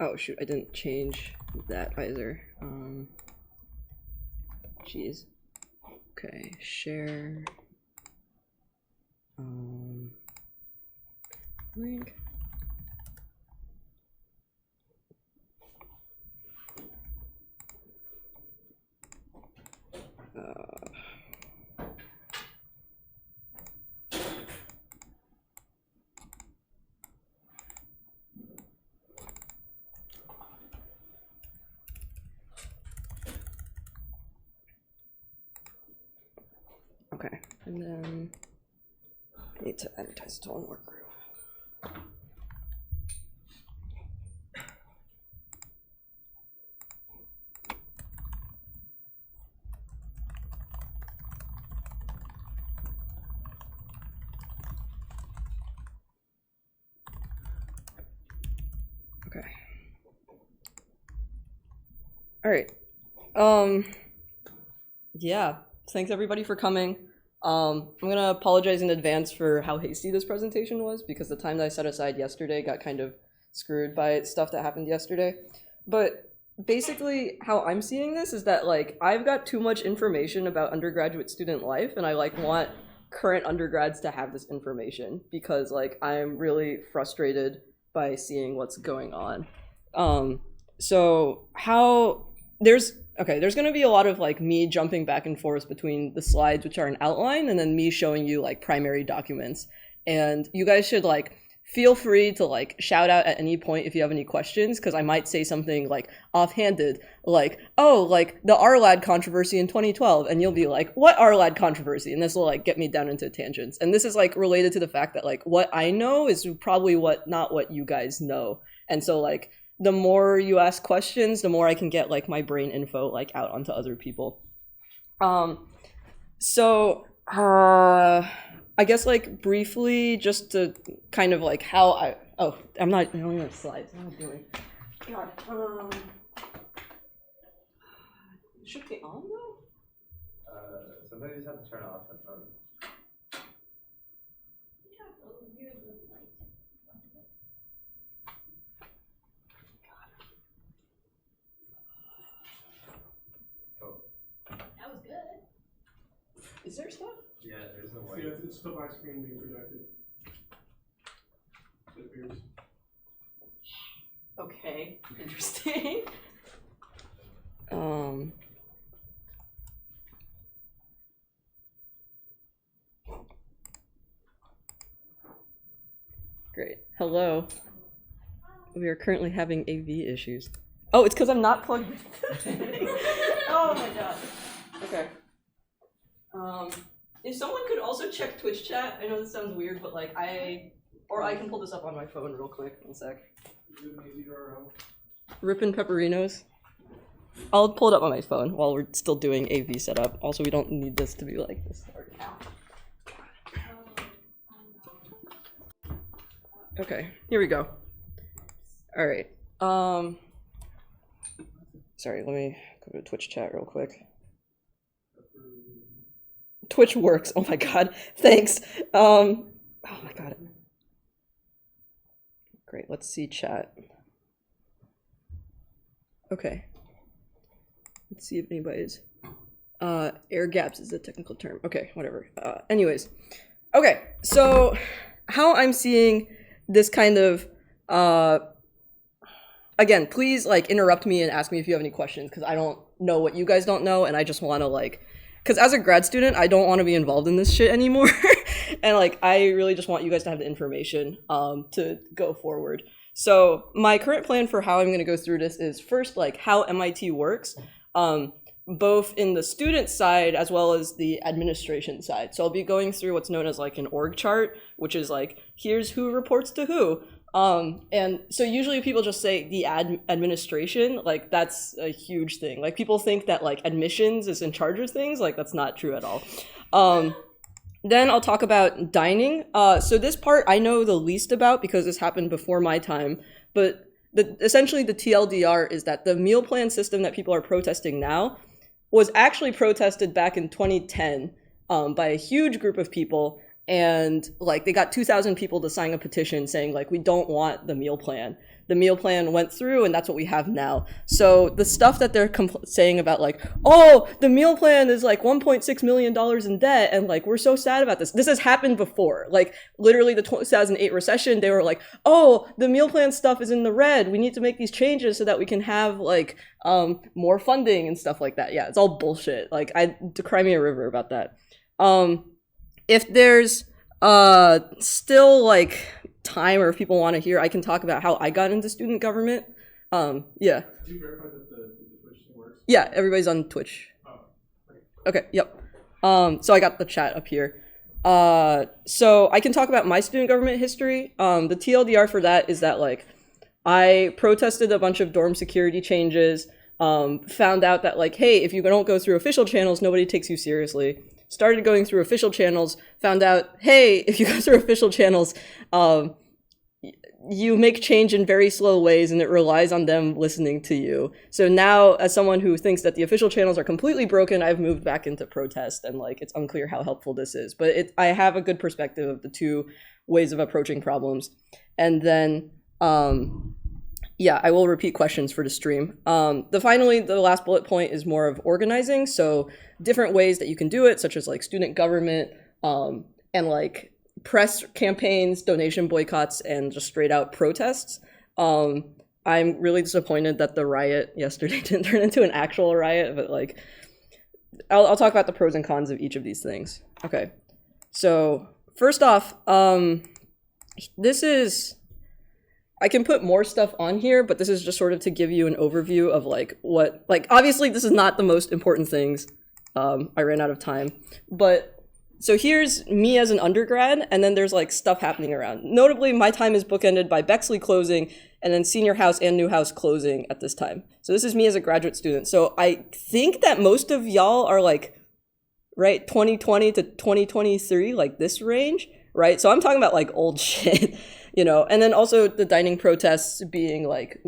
Oh shoot, I didn't change that either. Jeez. Okay, share. Link. Okay, and then I need to advertise it to one more group. Okay. All right. Yeah, thanks everybody for coming. I'm gonna apologize in advance for how hasty this presentation was because the time that I set aside yesterday got kind of screwed by stuff that happened yesterday. But basically how I'm seeing this is that like I've got too much information about undergraduate student life and I like want current undergrads to have this information because like I'm really frustrated by seeing what's going on. So how there's going to be a lot of like me jumping back and forth between the slides, which are an outline, and then me showing you like primary documents. And you guys should like feel free to like shout out at any point if you have any questions, because I might say something like offhanded, like, oh, like the RLAD controversy in 2012. And you'll be like, what RLAD controversy? And this will like get me down into tangents. And this is like related to the fact that like what I know is probably not what you guys know. And so like, the more you ask questions, the more I can get like my brain info like out onto other people. I guess like briefly just to kind of like how I don't have slides. What am I doing? God, should be on though? Somebody just have to turn off the phone. Is there stuff? Yeah, there's no way. Yeah, it's still my screen being projected. It appears. Okay, interesting. Great. Hello. We are currently having AV issues. Oh, it's because I'm not plugged in. Oh my god. Okay. If someone could also check Twitch chat, I know this sounds weird, but like I can pull this up on my phone real quick. One sec. Rippin' Pepperinos. I'll pull it up on my phone while we're still doing AV setup. Also, we don't need this to be like this right now. Okay, here we go. All right. Sorry, let me go to Twitch chat real quick. Twitch works. Oh my god. Thanks. Oh my god. Great. Let's see chat. Okay. Let's see if anybody's air gaps is the technical term. Okay, whatever. Anyways. Okay. So how I'm seeing this kind of again, please like interrupt me and ask me if you have any questions because I don't know what you guys don't know and I just want to like because as a grad student, I don't want to be involved in this shit anymore. And like, I really just want you guys to have the information to go forward. So my current plan for how I'm going to go through this is first, like how MIT works, both in the student side as well as the administration side. So I'll be going through what's known as like an org chart, which is like, here's who reports to who. And so usually people just say the administration, like that's a huge thing. Like people think that like admissions is in charge of things, like that's not true at all. Then I'll talk about dining. So this part I know the least about because this happened before my time, but essentially the TLDR is that the meal plan system that people are protesting now was actually protested back in 2010 by a huge group of people. and like they got 2,000 people to sign a petition saying like we don't want the meal plan. The meal plan went through, and that's what we have now. So the stuff that they're saying about like, oh, the meal plan is like $1.6 million in debt, and like we're so sad about this. This has happened before. Like literally the 2008 recession, they were like, oh, the meal plan stuff is in the red. We need to make these changes so that we can have like more funding and stuff like that. Yeah, it's all bullshit. Like cry me a river about that. If there's still like time, or if people want to hear, I can talk about how I got into student government. Yeah. Did you verify that the Twitch thing works? Yeah, everybody's on Twitch. Oh, Okay, yep. So I got the chat up here. So I can talk about my student government history. The TLDR for that is that like I protested a bunch of dorm security changes, found out that like, hey, if you don't go through official channels, nobody takes you seriously. Started going through official channels, found out, hey, if you go through official channels, you make change in very slow ways and it relies on them listening to you. So now, as someone who thinks that the official channels are completely broken, I've moved back into protest, and like it's unclear how helpful this is. But I have a good perspective of the two ways of approaching problems. And then, yeah, I will repeat questions for the stream. Finally, the last bullet point is more of organizing. So different ways that you can do it, such as like student government, and like press campaigns, donation boycotts, and just straight out protests. I'm really disappointed that the riot yesterday didn't turn into an actual riot, but like, I'll talk about the pros and cons of each of these things. Okay, so first off, I can put more stuff on here, but this is just sort of to give you an overview of like what, like obviously this is not the most important things. I ran out of time, but so here's me as an undergrad, and then there's like stuff happening around. Notably, my time is bookended by Bexley closing, and then senior house and new house closing at this time. So this is me as a graduate student. So I think that most of y'all are like, right, 2020 to 2023, like this range, right? So I'm talking about like old shit, you know, and then also the dining protests being like,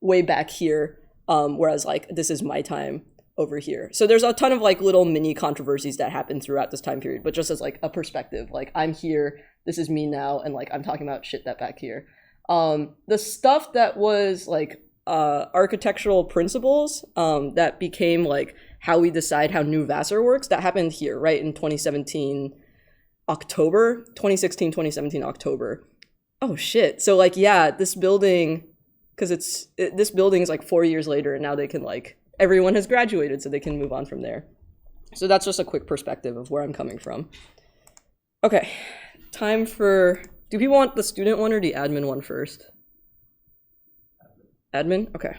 way back here, whereas like this is my time over here. So there's a ton of like little mini controversies that happen throughout this time period, but just as like a perspective, like I'm here, this is me now, and like I'm talking about shit that back here. The stuff that was like architectural principles that became like how we decide how new Vassar works, that happened here, right, in 2017 October, 2016, 2017 October. Oh shit. So like, yeah, this building, because this building is like 4 years later, and now they can like, everyone has graduated, so they can move on from there. So that's just a quick perspective of where I'm coming from. Okay, time for, do people want the student one or the admin one first? Admin? Okay.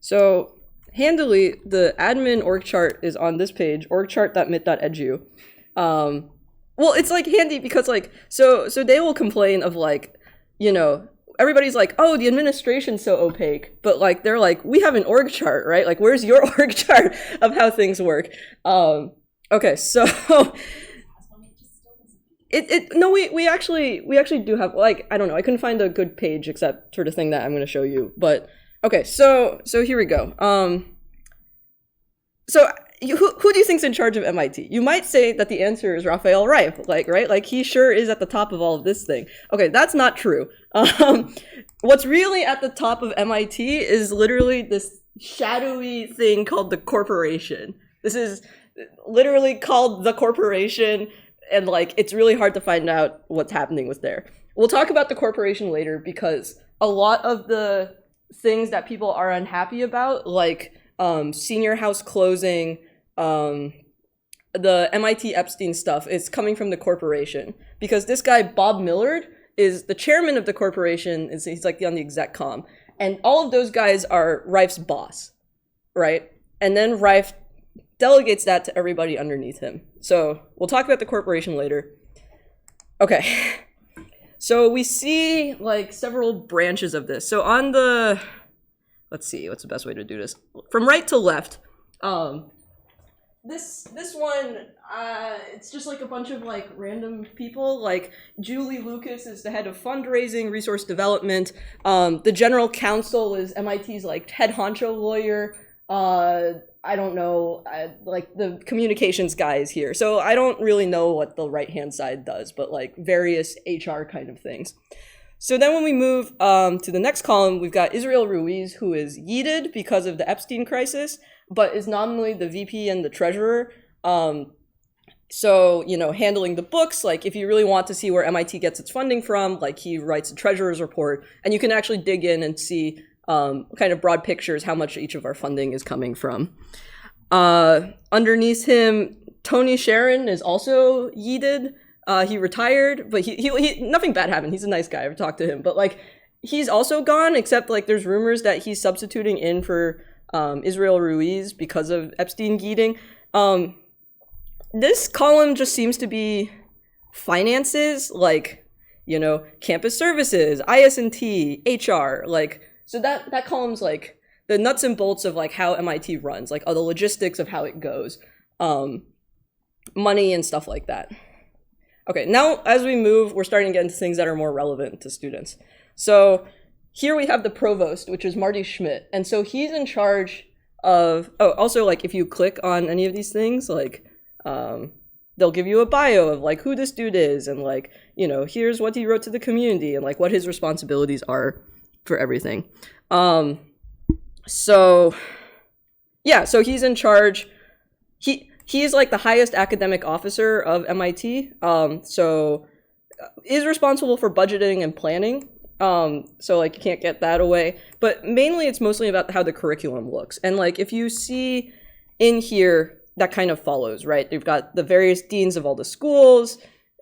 So handily, the admin org chart is on this page, orgchart.mit.edu. Well, it's like handy because like, so they will complain of like, you know, everybody's like, oh, the administration's so opaque, but like they're like, we have an org chart, right? Like, where's your org chart of how things work? Okay, so no, we actually do have, like, I don't know, I couldn't find a good page except for the thing that I'm going to show you, but okay, so here we go. So who do you think's in charge of MIT? You might say that the answer is Raphael Reif, like, right? Like, he sure is at the top of all of this thing. Okay, that's not true. What's really at the top of MIT is literally this shadowy thing called the corporation. This is literally called the corporation, and like, it's really hard to find out what's happening with there. We'll talk about the corporation later, because a lot of the things that people are unhappy about, like senior house closing, the MIT Epstein stuff, is coming from the corporation, because this guy Bob Millard is the chairman of the corporation. He's like on the exec comm, and all of those guys are Reif's boss, right? And then Reif delegates that to everybody underneath him. So we'll talk about the corporation later. Okay, so we see like several branches of this. So on the, let's see, what's the best way to do this? From right to left, this one, it's just like a bunch of like random people. Like Julie Lucas is the head of fundraising, resource development. The general counsel is MIT's like head honcho lawyer. I don't know, like the communications guy is here. So I don't really know what the right-hand side does, but like various HR kind of things. So then when we move to the next column, we've got Israel Ruiz, who is yeeted because of the Epstein crisis, but is nominally the VP and the treasurer. So, you know, handling the books, like if you really want to see where MIT gets its funding from, like he writes a treasurer's report, and you can actually dig in and see kind of broad pictures how much each of our funding is coming from. Underneath him, Tony Sharon is also yeeted. He retired, but he nothing bad happened. He's a nice guy. I've talked to him, but like he's also gone, except like there's rumors that he's substituting in for Israel Ruiz because of Epstein yeeting. This column just seems to be finances, like, you know, campus services, IS&T, HR, like, so that column's like the nuts and bolts of like how MIT runs, like the logistics of how it goes, money and stuff like that. Okay, now as we move, we're starting to get into things that are more relevant to students. So here we have the provost, which is Marty Schmidt. And so he's in charge of, oh, also like if you click on any of these things, like, they'll give you a bio of like who this dude is and like, you know, here's what he wrote to the community and like what his responsibilities are for everything. So yeah, so he's in charge. He's like the highest academic officer of MIT. So is responsible for budgeting and planning. So like you can't get that away, but mainly it's mostly about how the curriculum looks. And like if you see in here, that kind of follows, right? You've got the various deans of all the schools,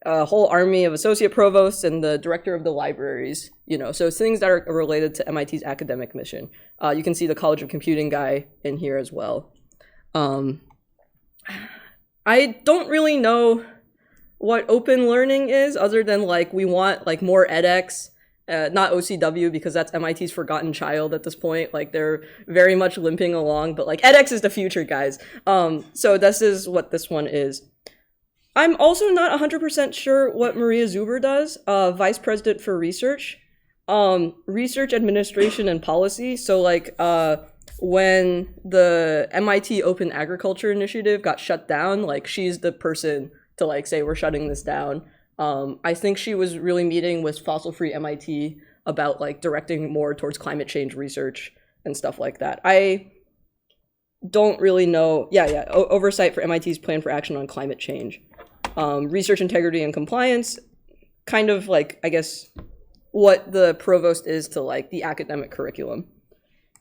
a whole army of associate provosts, and the director of the libraries, you know, so things that are related to MIT's academic mission. You can see the College of Computing guy in here as well. I don't really know what open learning is other than like we want like more edX. Not OCW because that's MIT's forgotten child at this point. Like they're very much limping along, but like edX is the future, guys. So this is what this one is. I'm also not 100% sure what Maria Zuber does, vice president for research, research administration and policy. So like when the MIT Open Agriculture Initiative got shut down, like she's the person to like say we're shutting this down. I think she was really meeting with fossil-free MIT about like directing more towards climate change research and stuff like that. I don't really know. Yeah. Oversight for MIT's plan for action on climate change. Research integrity and compliance, kind of like, I guess, what the provost is to like the academic curriculum.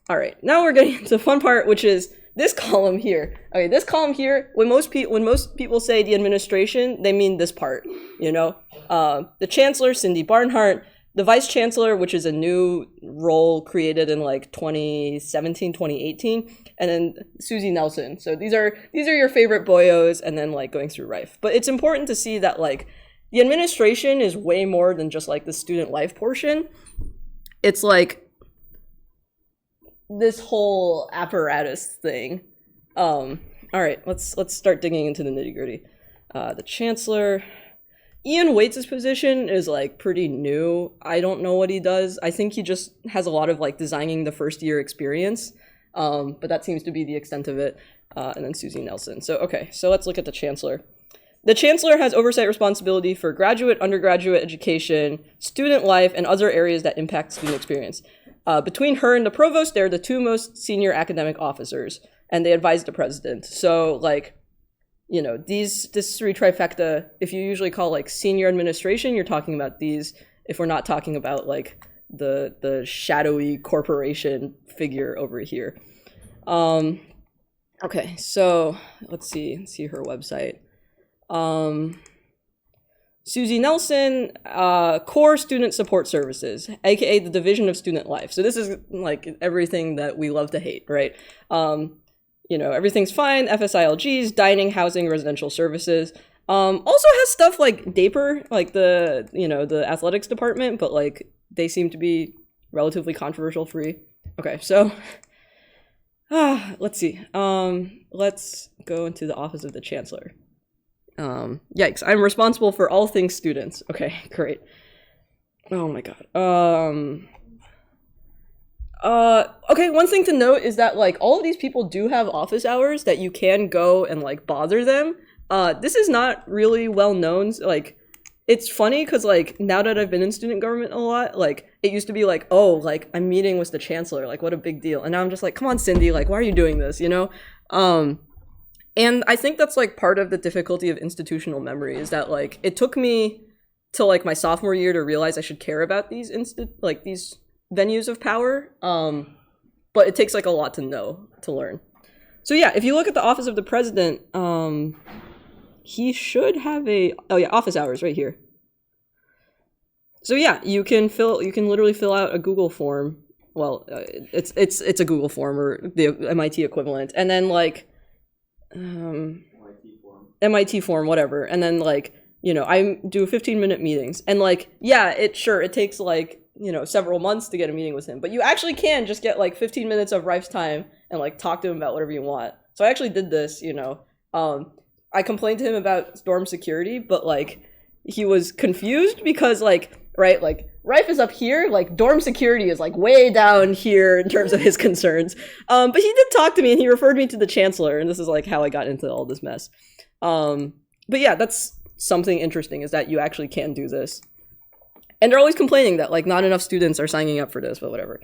All right, now we're getting into the fun part, which is this column here. Okay, this column here, when most people say the administration, they mean this part, you know? The chancellor, Cindy Barnhart, the vice chancellor, which is a new role created in like 2017, 2018, and then Susie Nelson. So these are your favorite boyos, and then like going through Rife. But it's important to see that like the administration is way more than just like the student life portion. It's like this whole apparatus thing. All right, let's start digging into the nitty-gritty. The chancellor, Ian Waits' position is like pretty new. I don't know what he does. I think he just has a lot of like designing the first year experience, but that seems to be the extent of it. And then Susie Nelson. So okay, so let's look at the chancellor. The chancellor has oversight responsibility for graduate, undergraduate education, student life, and other areas that impact student experience. Between her and the provost, they're the two most senior academic officers, and they advise the president. So, like, you know, this three trifecta, if you usually call, like, senior administration, you're talking about these, if we're not talking about, like, the shadowy corporation figure over here. Okay, so, let's see her website. Susie Nelson, Core Student Support Services, aka the Division of Student Life. So this is like everything that we love to hate, right? You know, everything's fine, FSILGs, dining, housing, residential services. Also has stuff like DAPER, like the athletics department, but like they seem to be relatively controversial free. Okay, so let's see. Let's go into the office of the chancellor. Yikes, I'm responsible for all things students. Okay, great. Oh my god. Okay, one thing to note is that like all of these people do have office hours that you can go and like bother them. This is not really well known. Like, it's funny because like now that I've been in student government a lot, like it used to be like, oh, like I'm meeting with the chancellor, like what a big deal. And now I'm just like, come on, Cindy, like why are you doing this? You know? And I think that's like part of the difficulty of institutional memory is that like it took me till like my sophomore year to realize I should care about these these venues of power. But it takes like a lot to learn. So yeah, if you look at the office of the president, he should have office hours right here. So yeah, you can literally fill out a Google form. Well, it's a Google form or the MIT equivalent, and then like MIT form, whatever, and then like I do 15-minute meetings, and like yeah, it takes like several months to get a meeting with him, but you actually can just get like 15 minutes of Rife's time and like talk to him about whatever you want. So I actually did this, I complained to him about storm security, but like he was confused because like, right, like Rife is up here, like dorm security is like way down here in terms of his concerns. But he did talk to me and he referred me to the chancellor, and this is like how I got into all this mess. But yeah, that's something interesting is that you actually can do this. And they're always complaining that like not enough students are signing up for this, but whatever.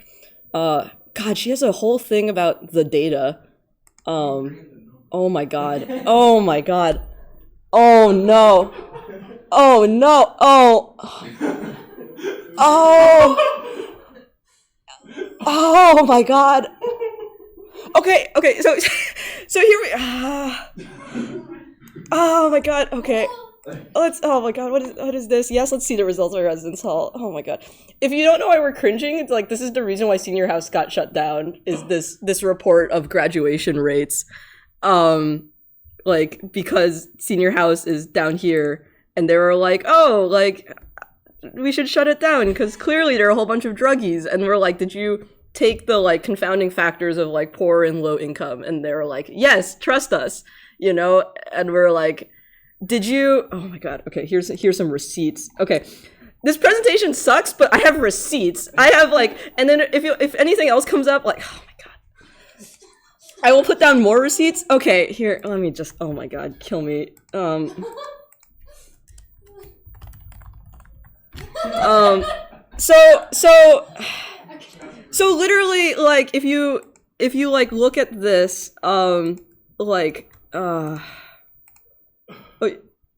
God, she has a whole thing about the data. Oh my god. Oh my god. Oh no. Oh no. Oh. Oh. Oh my god. Okay, so here we oh my god, okay. Oh my god, what is this? Yes, let's see the results of residence hall. Oh my god. If you don't know why we're cringing, it's like this is the reason why senior house got shut down, is this report of graduation rates. Like because senior house is down here and they were like, oh, like we should shut it down because clearly there are a whole bunch of druggies, and we're like, did you take the like confounding factors of like poor and low income? And they were like, yes, trust us, and we're like, did you? Oh my god. Okay, here's some receipts. Okay, this presentation sucks, but I have receipts. I have like, and then if anything else comes up, like, oh my god, I will put down more receipts. Okay, here, let me just. Oh my god, kill me. So literally, like, if you like look at this,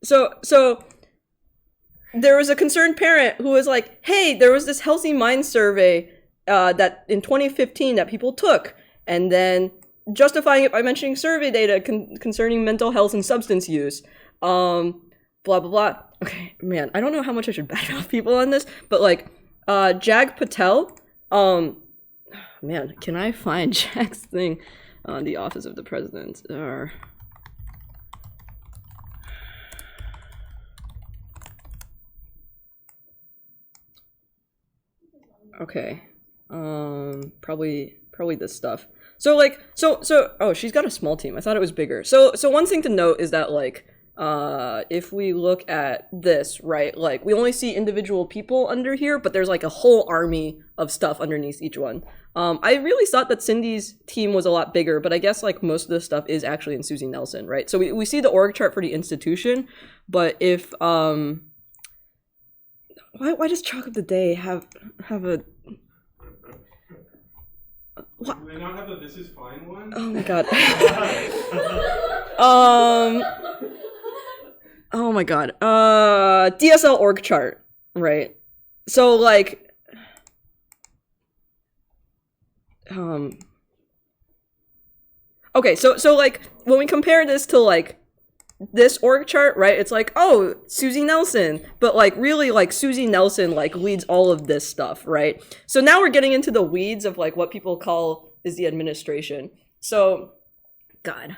So there was a concerned parent who was like, hey, there was this Healthy Mind survey that in 2015 that people took, and then justifying it by mentioning survey data concerning mental health and substance use, blah, blah, blah. Okay, man, I don't know how much I should badmouth people on this, but like, Jag Patel, man, can I find Jag's thing on the office of the president? Okay, probably this stuff. So like, oh, she's got a small team. I thought it was bigger. So one thing to note is that like, if we look at this, right, like we only see individual people under here, but there's like a whole army of stuff underneath each one. I really thought that Cindy's team was a lot bigger, but I guess like most of this stuff is actually in Susie Nelson, right? So we see the org chart for the institution, but if, why does Chalk of the Day have a... What? Do they not have a This Is Fine one? Oh my god. Oh my god. DSL org chart, right? So like, okay, so like when we compare this to like this org chart, right, it's like, oh, Susie Nelson, but like really like Susie Nelson like leads all of this stuff, right? So now we're getting into the weeds of like what people call is the administration. So god,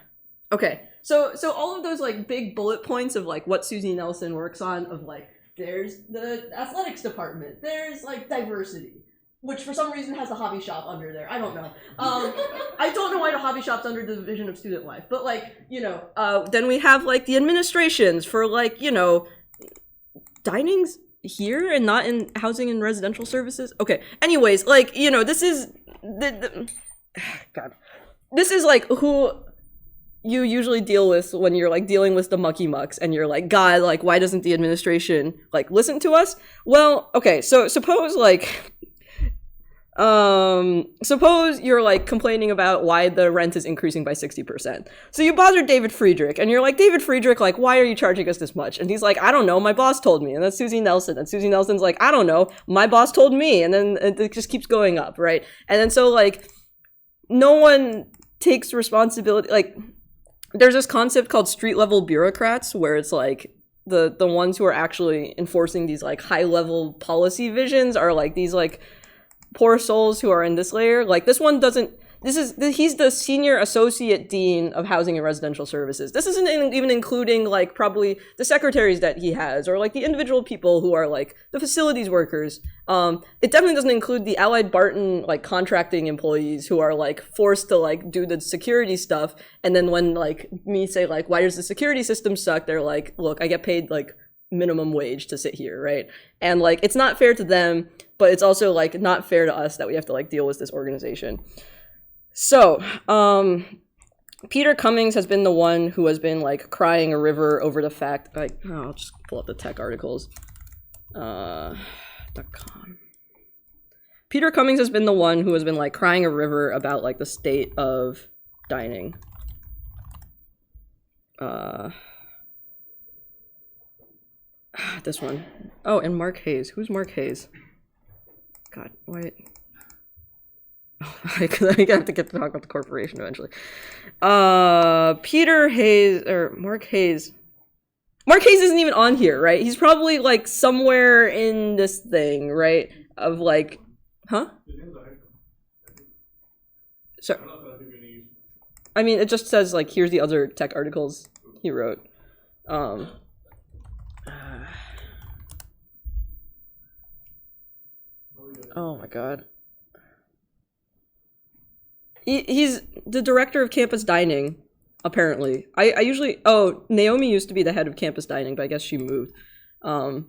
okay, so all of those like big bullet points of like what Susie Nelson works on, of like there's the athletics department, there's like diversity, which for some reason has a hobby shop under there. I don't know. I don't know why the hobby shop's under the Division of Student Life, but like, then we have like the administrations for like, dining's here and not in housing and residential services. Okay, anyways, like, this is God, this is like who you usually deal with when you're like dealing with the mucky mucks and you're like, God, like, why doesn't the administration like listen to us? Well, okay, so suppose you're like complaining about why the rent is increasing by 60%. So you bother David Friedrich and you're like, David Friedrich, like, why are you charging us this much? And he's like, I don't know, my boss told me. And that's Susie Nelson. And Susie Nelson's like, I don't know, my boss told me. And then it just keeps going up, right? And then so like, no one takes responsibility. Like, there's this concept called street level bureaucrats where it's like the ones who are actually enforcing these like high level policy visions are like these like poor souls who are in this layer. Like this one doesn't, he's the senior associate dean of housing and residential services. This isn't even including like probably the secretaries that he has or like the individual people who are like the facilities workers. It definitely doesn't include the Allied Barton like contracting employees who are like forced to like do the security stuff. And then when like me say like, why does the security system suck? They're like, look, I get paid like minimum wage to sit here, right? And like, it's not fair to them, but it's also like not fair to us that we have to like deal with this organization. So, Peter Cummings has been the one who has been like crying a river over the fact, like, oh, I'll just pull up the tech articles. .com. Peter Cummings has been the one who has been like crying a river about like the state of dining. This one. Oh, and Mark Hayes. Who's Mark Hayes? God, wait. Oh, I have to get to talk about the corporation eventually. Peter Hayes, or Mark Hayes. Mark Hayes isn't even on here, right? He's probably like somewhere in this thing, right? Of like, huh? So, I mean, it just says like, here's the other tech articles he wrote. Oh my God. He's the director of campus dining, apparently. I usually, oh, Naomi used to be the head of campus dining, but I guess she moved. Oh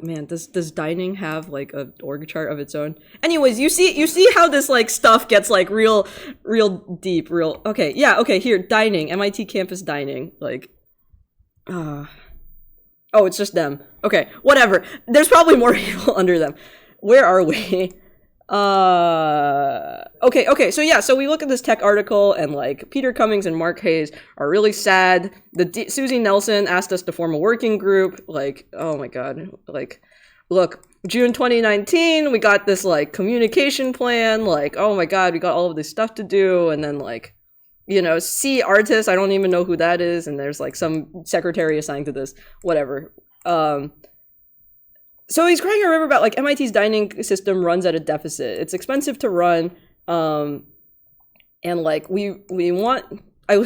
man, does dining have like a org chart of its own? Anyways, you see how this like stuff gets like real deep, okay, yeah, okay, here, dining, MIT campus dining, like, oh, it's just them. Okay, whatever. There's probably more people under them. Where are we? Okay, so yeah, so we look at this tech article and like Peter Cummings and Mark Hayes are really sad. Susie Nelson asked us to form a working group. Like, oh my God, like, look, June 2019, we got this like communication plan. Like, oh my God, we got all of this stuff to do. And then like, you know, C artist, I don't even know who that is. And there's like some secretary assigned to this, whatever. So he's crying a river about like MIT's dining system runs at a deficit. It's expensive to run. And like we want, I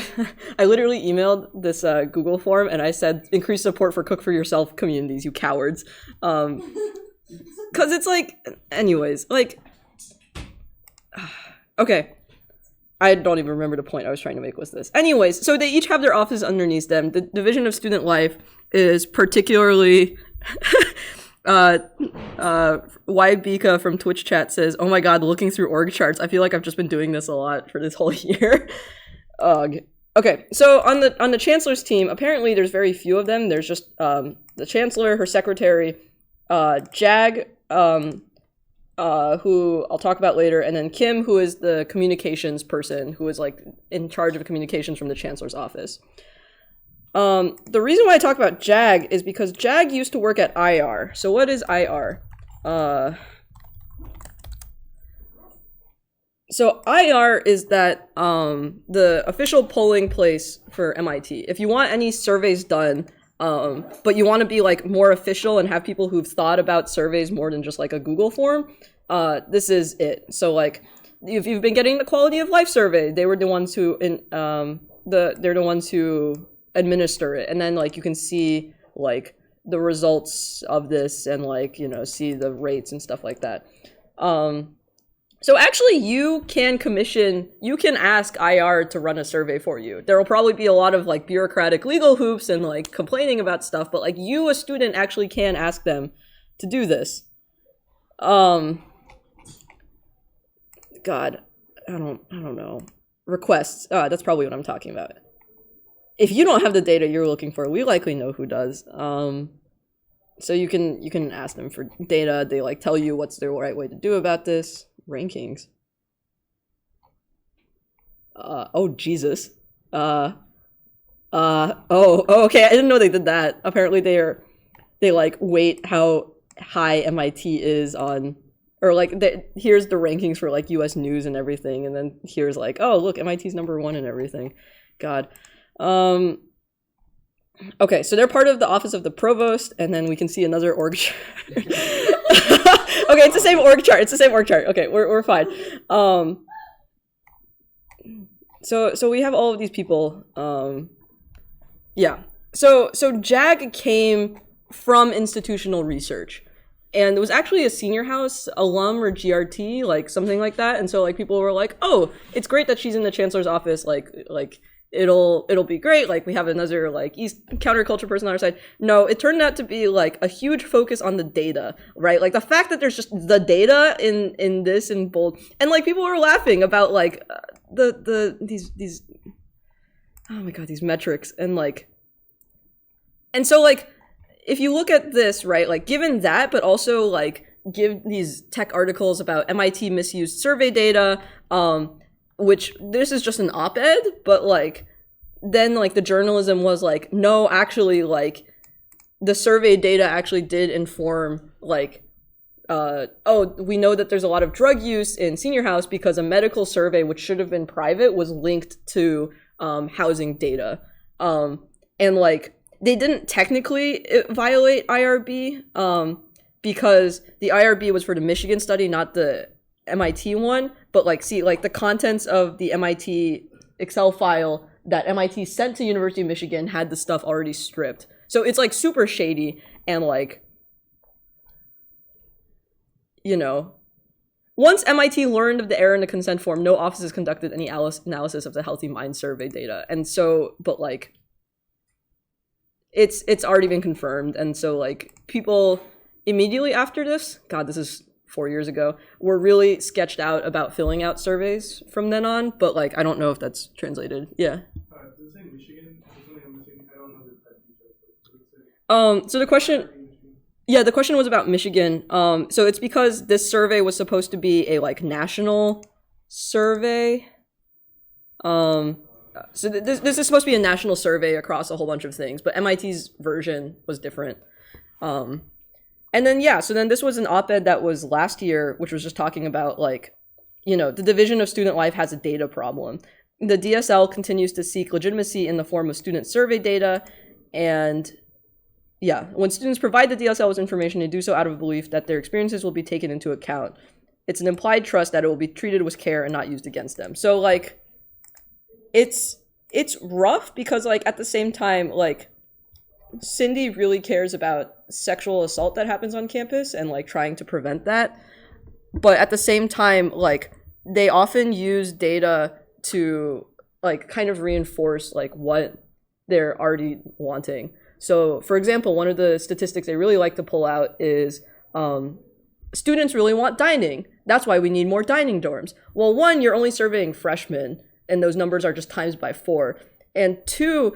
literally emailed this Google form and I said, increase support for cook for yourself communities, you cowards. Cause it's like, anyways, like, okay. I don't even remember the point I was trying to make with this. Anyways, so they each have their offices underneath them. The Division of Student Life is particularly... Bika from Twitch chat says, oh my God, looking through org charts. I feel like I've just been doing this a lot for this whole year. Okay, so on the chancellor's team, apparently there's very few of them. There's just the chancellor, her secretary, Jag, who I'll talk about later, and then Kim, who is the communications person, who is like in charge of communications from the chancellor's office. The reason why I talk about Jag is because Jag used to work at IR. So what is IR? So IR is that the official polling place for MIT. If you want any surveys done, but you want to be like more official and have people who've thought about surveys more than just like a Google form, this is it. So like if you've been getting the quality of life survey, they were the ones who they're the ones who administer it, and then like you can see like the results of this and like, you know, see the rates and stuff like that. So actually you can ask IR to run a survey for you. There will probably be a lot of like bureaucratic legal hoops and like complaining about stuff, but like you, a student, actually can ask them to do this. God, I don't know. Requests. That's probably what I'm talking about. If you don't have the data you're looking for, we likely know who does. So you can ask them for data. They like tell you what's the right way to do about this. Rankings. Oh Jesus. Oh, okay. I didn't know they did that. Apparently they like weight how high MIT is on, or like here's the rankings for like US news and everything, and then here's like, oh look, MIT's #1 and everything. God. Okay, so they're part of the office of the provost, and then we can see another org chart. Okay, it's the same org chart. Okay, we're fine. So we have all of these people. Yeah. So JAG came from institutional research, and it was actually a senior house alum or GRT, like something like that. And so like people were like, oh, it's great that she's in the chancellor's office. Like it'll be great. Like we have another like East counterculture person on our side. No, it turned out to be like a huge focus on the data, right? Like the fact that there's just the data in this in bold, and like people were laughing about like these oh my god, these metrics, and so like if you look at this, right, like given that, but also like give these tech articles about MIT misused survey data, which this is just an op-ed, but like then like the journalism was like, no, actually like the survey data actually did inform like oh, we know that there's a lot of drug use in senior house because a medical survey, which should have been private, was linked to housing data. And like they didn't technically violate IRB because the IRB was for the Michigan study, not the MIT one. But like, see, like the contents of the MIT Excel file that MIT sent to University of Michigan had the stuff already stripped. So it's like super shady, and like, you know, once MIT learned of the error in the consent form, no offices conducted any analysis of the Healthy Mind survey data. And so, but like, it's already been confirmed. And so like people immediately after this, God, this is 4 years ago, were really sketched out about filling out surveys from then on. But like, I don't know if that's translated. Yeah. Does it say Michigan? Something I'm missing. I don't know the type details. So the question, yeah, the question was about Michigan. So it's because this survey was supposed to be a like national survey. So this is supposed to be a national survey across a whole bunch of things, but MIT's version was different. And then, yeah, so then this was an op-ed that was last year, which was just talking about like, you know, the division of student life has a data problem. The DSL continues to seek legitimacy in the form of student survey data. And yeah, when students provide the DSL with information, they do so out of a belief that their experiences will be taken into account. It's an implied trust that it will be treated with care and not used against them. So like, it's rough because like at the same time, like Cindy really cares about sexual assault that happens on campus and like trying to prevent that. But at the same time, like they often use data to like kind of reinforce like what they're already wanting. So for example, one of the statistics they really like to pull out is students really want dining. That's why we need more dining dorms. Well, one, you're only surveying freshmen and those numbers are just times by 4. And 2,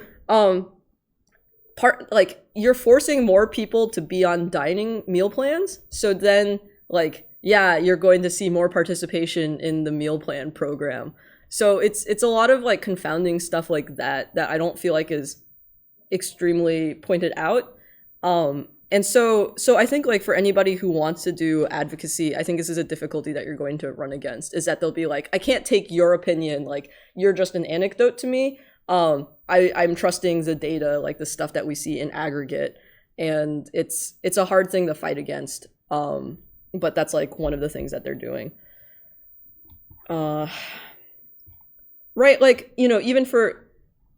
you're forcing more people to be on dining meal plans. So then like, yeah, you're going to see more participation in the meal plan program. So it's a lot of like confounding stuff like that I don't feel like is extremely pointed out. And so I think like for anybody who wants to do advocacy, I think this is a difficulty that you're going to run against, is that they'll be like, I can't take your opinion, like you're just an anecdote to me. I'm trusting the data, like the stuff that we see in aggregate, and it's a hard thing to fight against. But that's like one of the things that they're doing. Right, like, you know, even for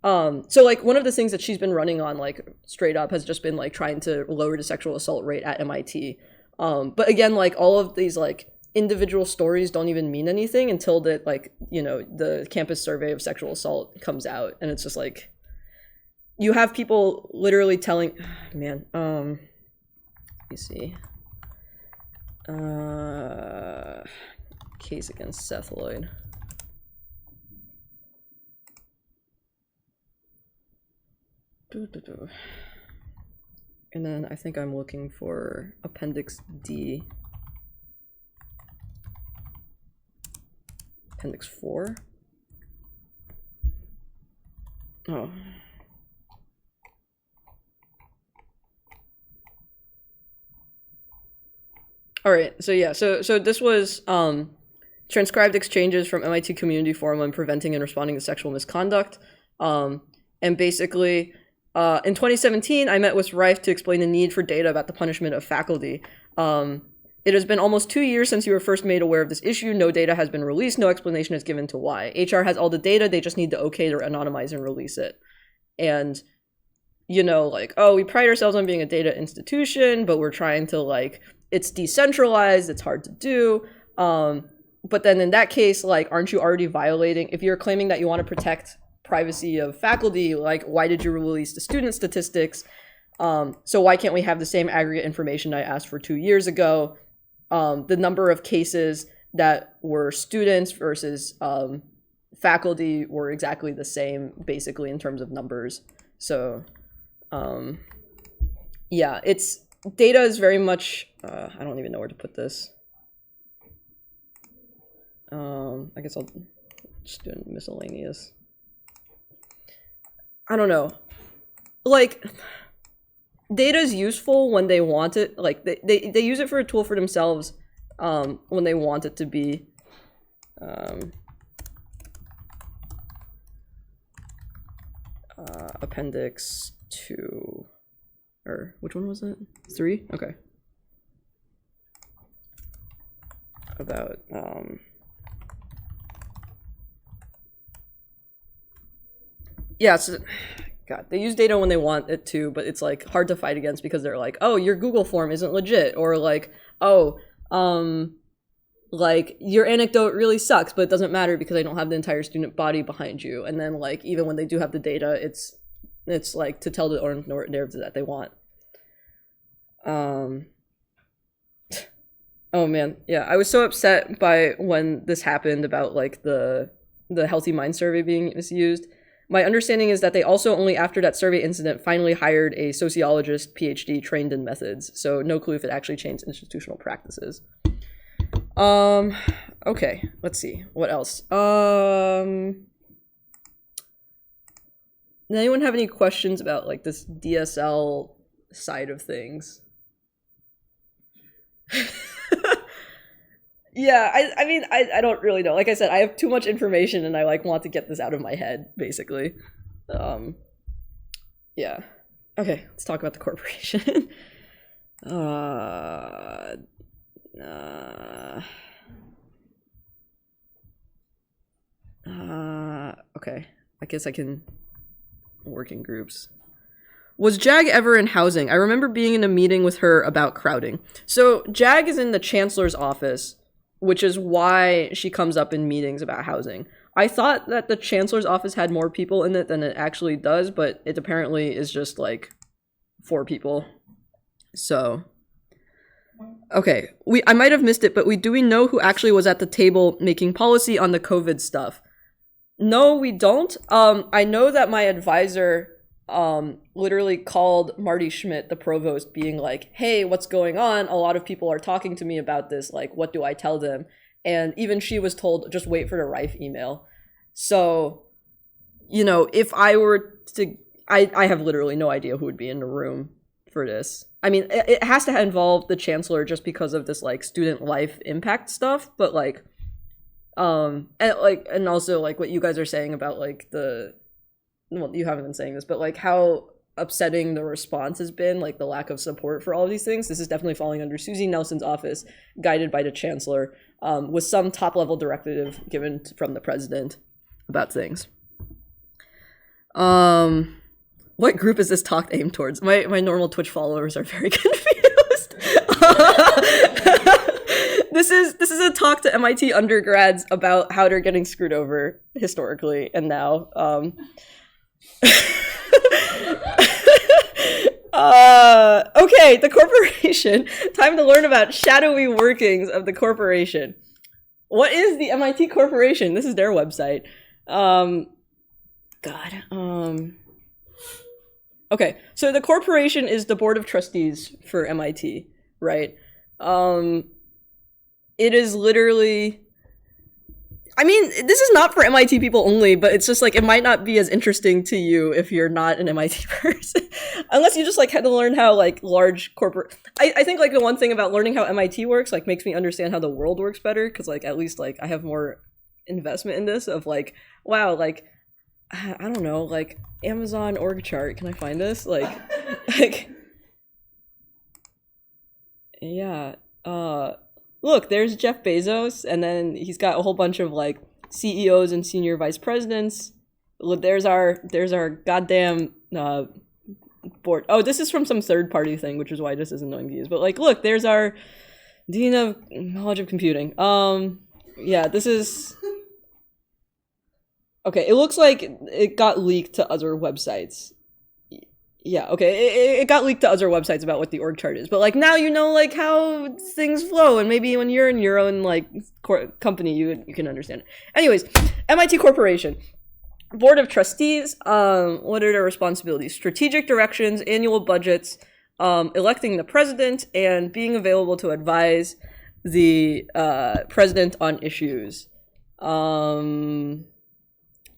so like one of the things that she's been running on like straight up has just been like trying to lower the sexual assault rate at MIT. But again, like all of these like individual stories don't even mean anything until the like, you know, the campus survey of sexual assault comes out, and it's just like you have people literally telling, man, let me see. case against Seth Lloyd. And then I think I'm looking for Appendix D. Appendix 4? Oh. All right, so yeah, so this was transcribed exchanges from MIT Community Forum on preventing and responding to sexual misconduct. And basically, in 2017, I met with Rife to explain the need for data about the punishment of faculty. It has been almost 2 years since you were first made aware of this issue. No data has been released. No explanation is given to why. HR has all the data. They just need to okay to anonymize and release it. And, you know, like, oh, we pride ourselves on being a data institution, but we're trying to, like, it's decentralized. It's hard to do. But then in that case, like, aren't you already violating, if you're claiming that you want to protect privacy of faculty, like, why did you release the student statistics? So why can't we have the same aggregate information I asked for 2 years ago? The number of cases that were students versus faculty were exactly the same, basically, in terms of numbers. So, yeah, it's, data is very much, I don't even know where to put this. I guess I'll just do miscellaneous. I don't know. Like, data is useful when they want it. Like, they use it for a tool for themselves when they want it to be. Appendix 2. Or, which one was it? 3? Okay. About, yeah, so, God, they use data when they want it to, but it's, like, hard to fight against because they're like, oh, your Google form isn't legit, or like, oh, like, your anecdote really sucks, but it doesn't matter because I don't have the entire student body behind you. And then, like, even when they do have the data, it's like to tell the narrative that they want. Oh man, yeah, I was so upset by when this happened about, like, the Healthy Mind survey being misused. My understanding is that they also only after that survey incident finally hired a sociologist PhD trained in methods. So no clue if it actually changed institutional practices. Okay, let's see. What else? Does anyone have any questions about, like, this DSL side of things? Yeah, I mean, I don't really know. Like I said, I have too much information and I, like, want to get this out of my head, basically. Yeah. Okay, let's talk about the corporation. Okay, I guess I can work in groups. Was Jag ever in housing? I remember being in a meeting with her about crowding. So Jag is in the chancellor's office, which is why she comes up in meetings about housing. I thought that the chancellor's office had more people in it than it actually does, but it apparently is just, like, 4 people. So, okay, I might have missed it, but do we know who actually was at the table making policy on the COVID stuff? No, we don't. I know that my advisor literally called Marty Schmidt, the provost, being like, hey, what's going on? A lot of people are talking to me about this. Like, what do I tell them? And even she was told, just wait for the Rife email. So, you know, if I were to, I have literally no idea who would be in the room for this. I mean, it has to involve the chancellor just because of this, like, student life impact stuff. But, like, and also, like, what you guys are saying about, like, well, you haven't been saying this, but, like, how upsetting the response has been, like, the lack of support for all of these things. This is definitely falling under Susie Nelson's office, guided by the chancellor, with some top-level directive given from the president about things. What group is this talk aimed towards? My normal Twitch followers are very confused. This is a talk to MIT undergrads about how they're getting screwed over historically and now. Okay, the corporation. Time to learn about shadowy workings of the corporation. What is the MIT Corporation? This is their website. God. Okay, so the corporation is the board of trustees for MIT, right? It is literally, I mean, this is not for MIT people only, but it's just like, it might not be as interesting to you if you're not an MIT person. Unless you just like had to learn how like large corporate, I think like the one thing about learning how MIT works like makes me understand how the world works better. Cause like at least like I have more investment in this of like, wow, like, I don't know, like Amazon org chart. Can I find this? Like, yeah. Look, there's Jeff Bezos, and then he's got a whole bunch of like CEOs and senior vice presidents. Look, there's our goddamn board. Oh, this is from some third party thing, which is why this is annoying to use. But like, look, there's our dean of knowledge of computing. Yeah, this is. Okay, it looks like it got leaked to other websites. Yeah, okay, it got leaked to other websites about what the org chart is, but like now you know like how things flow, and maybe when you're in your own like company, you can understand it. Anyways, MIT Corporation, board of trustees. What are their responsibilities? Strategic directions, annual budgets, electing the president, and being available to advise the president on issues.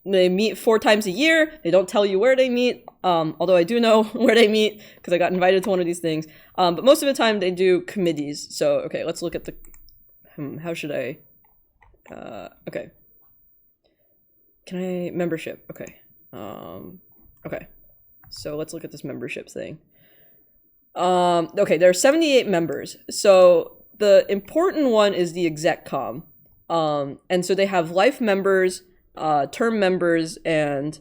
They meet 4 times a year. They don't tell you where they meet, although I do know where they meet because I got invited to one of these things. But most of the time they do committees. So, okay, let's look at the, how should I, okay. Can I, membership, okay. Okay, so let's look at this membership thing. Okay, there are 78 members. So the important one is the exec com. And so they have life members, term members, and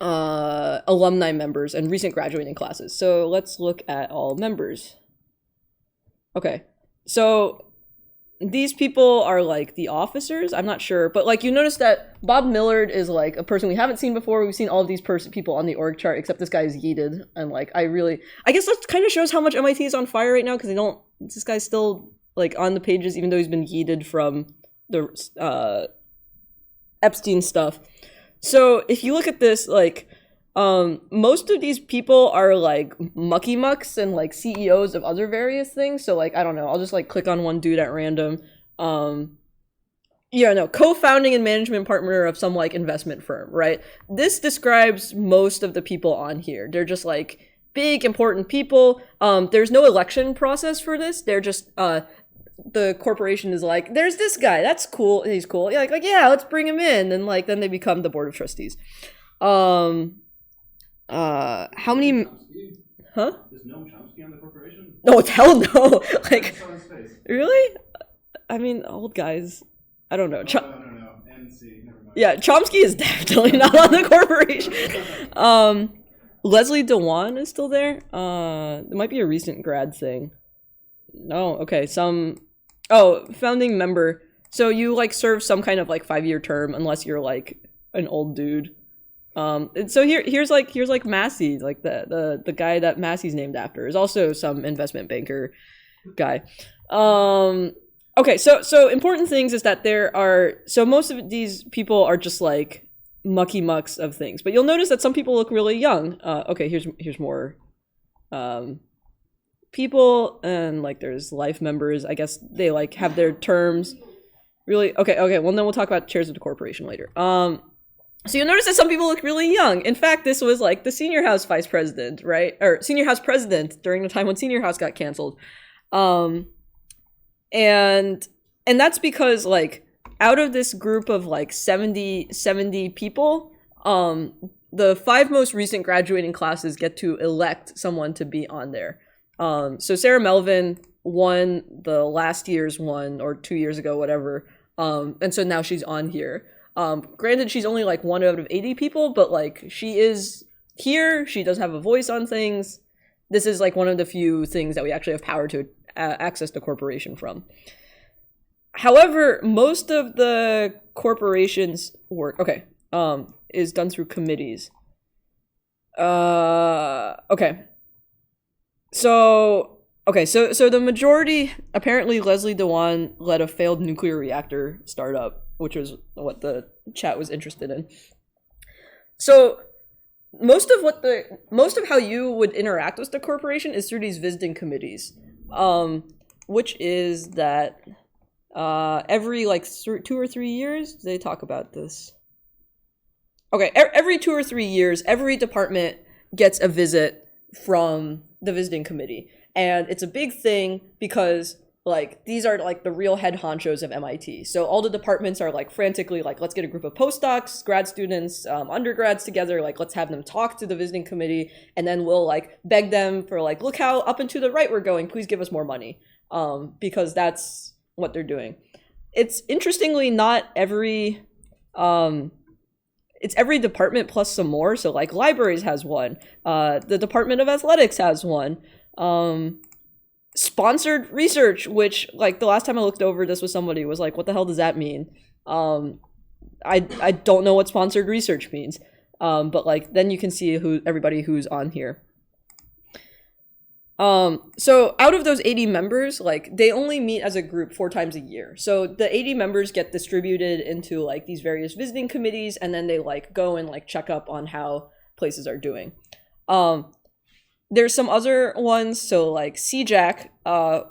alumni members, and recent graduating classes. So let's look at all members. Okay, so these people are like the officers. I'm not sure, but like you notice that Bob Millard is like a person we haven't seen before. We've seen all of these people on the org chart, except this guy is yeeted. And like I guess that kind of shows how much MIT is on fire right now, because this guy's still like on the pages even though he's been yeeted from the Epstein stuff. So if you look at this, like most of these people are like mucky mucks and like CEOs of other various things. So like I don't know, I'll just like click on one dude at random. Co-founding and management partner of some like investment firm, right? This describes most of the people on here. They're just like big important people. There's no election process for this. They're just the corporation is like, there's this guy, that's cool, he's cool, yeah, like yeah, let's bring him in, and like then they become the board of trustees. How many? Huh? Is Noam Chomsky on the corporation? No, hell no. Like, really? I mean, old guys. I don't know. No. NC. Never mind. Yeah, Chomsky is definitely not on the corporation. Leslie Dewan is still there. It might be a recent grad thing. No, okay. Founding member. So you like serve some kind of like 5-year term unless you're like an old dude. And so here's like Massey, like the guy that Massey's named after is also some investment banker guy. Okay, so important things is that most of these people are just like mucky mucks of things, but you'll notice that some people look really young. Okay, here's more people, and like there's life members. I guess they like have their terms. Really? Okay. Well, then we'll talk about chairs of the corporation later. So you'll notice that some people look really young. In fact, this was like the senior house vice president, right? Or senior house president during the time when senior house got canceled. And that's because like out of this group of like 70 people, the 5 most recent graduating classes get to elect someone to be on there. So Sarah Melvin won the last year's one, or 2 years ago, whatever. And so now she's on here. Granted, she's only like 1 out of 80 people, but like she is here. She does have a voice on things. This is like one of the few things that we actually have power to access the corporation from. However, most of the corporation's work, is done through committees. Okay. So Okay, so the majority, apparently Leslie Dewan led a failed nuclear reactor startup, which was what the chat was interested in. So most of how you would interact with the corporation is through these visiting committees, which is that every like 2 or 3 years they talk about this. Okay, every 2 or 3 years, every department gets a visit from the visiting committee. And it's a big thing because like these are like the real head honchos of MIT. So all the departments are like frantically like, let's get a group of postdocs, grad students, undergrads together. Like, let's have them talk to the visiting committee, and then we'll like beg them for like, look how up and to the right we're going. Please give us more money, because that's what they're doing. It's interestingly not every. It's every department plus some more. So like libraries has one. The Department of Athletics has one. Sponsored research, which like the last time I looked over this with somebody was like, what the hell does that mean? I don't know what sponsored research means. But like then you can see everybody who's on here. So out of those 80 members, like they only meet as a group 4 times a year. So the 80 members get distributed into like these various visiting committees, and then they like go and like check up on how places are doing. There's some other ones, so like CJAC,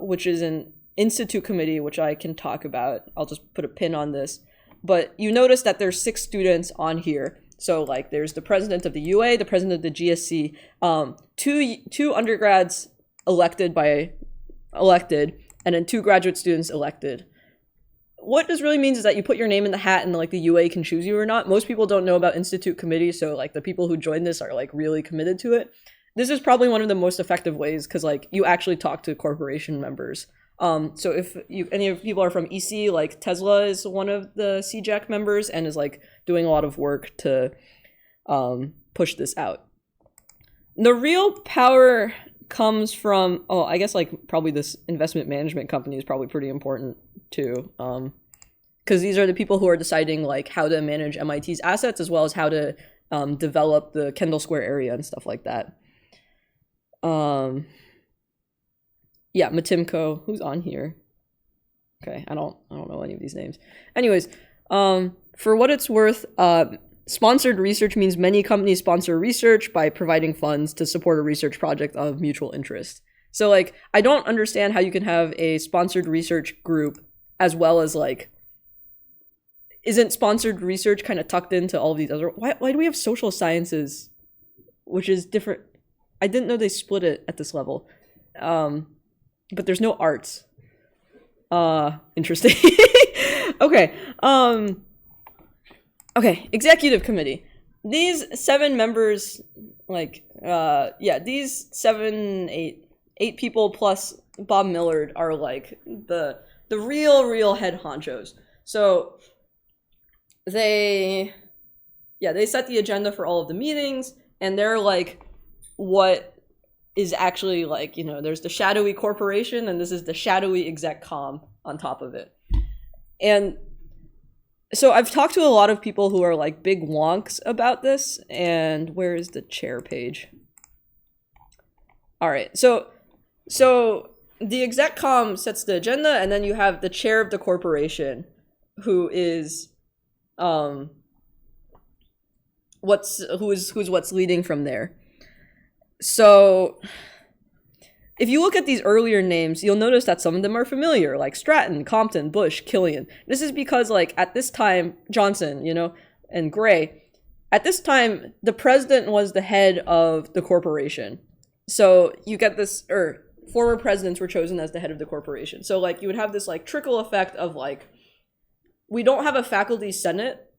which is an institute committee, which I can talk about. I'll just put a pin on this. But you notice that there's 6 students on here. So like there's the president of the UA, the president of the GSC, two undergrads elected, and then 2 graduate students elected. What this really means is that you put your name in the hat and like the UA can choose you or not. Most people don't know about institute committees, so like the people who join this are like really committed to it. This is probably one of the most effective ways because like you actually talk to corporation members. So if any of people are from EC, like Tesla is one of the CJAC members and is like doing a lot of work to push this out. The real power comes from, I guess like probably this investment management company is probably pretty important too. Because these are the people who are deciding like how to manage MIT's assets as well as how to develop the Kendall Square area and stuff like that. Yeah, Matimko, who's on here? Okay, I don't know any of these names. Anyways, for what it's worth, sponsored research means many companies sponsor research by providing funds to support a research project of mutual interest. So like, I don't understand how you can have a sponsored research group as well as like, isn't sponsored research kind of tucked into all of these other, why do we have social sciences, which is different? I didn't know they split it at this level. But there's no arts. Interesting. Okay. Okay, executive committee. These 7 members, like, these 8 people plus Bob Millard are like the real head honchos. So they set the agenda for all of the meetings, and they're like what is actually like, there's the shadowy corporation and this is the shadowy exec com on top of it. And so I've talked to a lot of people who are like big wonks about this, and where is the chair page? All right, so the exec com sets the agenda, and then you have the chair of the corporation who is who's what's leading from there. So if you look at these earlier names, you'll notice that some of them are familiar, like Stratton, Compton, Bush, Killian. This is because like at this time, Johnson, and Gray, at this time, the president was the head of the corporation. So you get this, or former presidents were chosen as the head of the corporation. So like you would have this like trickle effect of like, we don't have a faculty senate.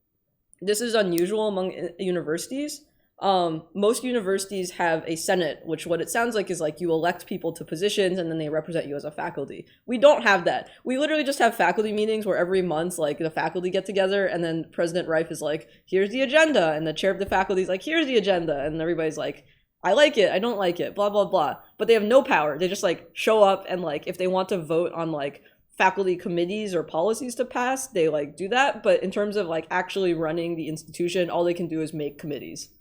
This is unusual among universities. Most universities have a senate, which what it sounds like is like you elect people to positions and then they represent you as a faculty. We don't have that. We literally just have faculty meetings where every month like the faculty get together and then President Reif is like, here's the agenda, and the chair of the faculty is like, here's the agenda, and everybody's like, I like it, I don't like it, blah blah blah. But they have no power. They just like show up, and like if they want to vote on like faculty committees or policies to pass, they like do that. But in terms of like actually running the institution, all they can do is make committees.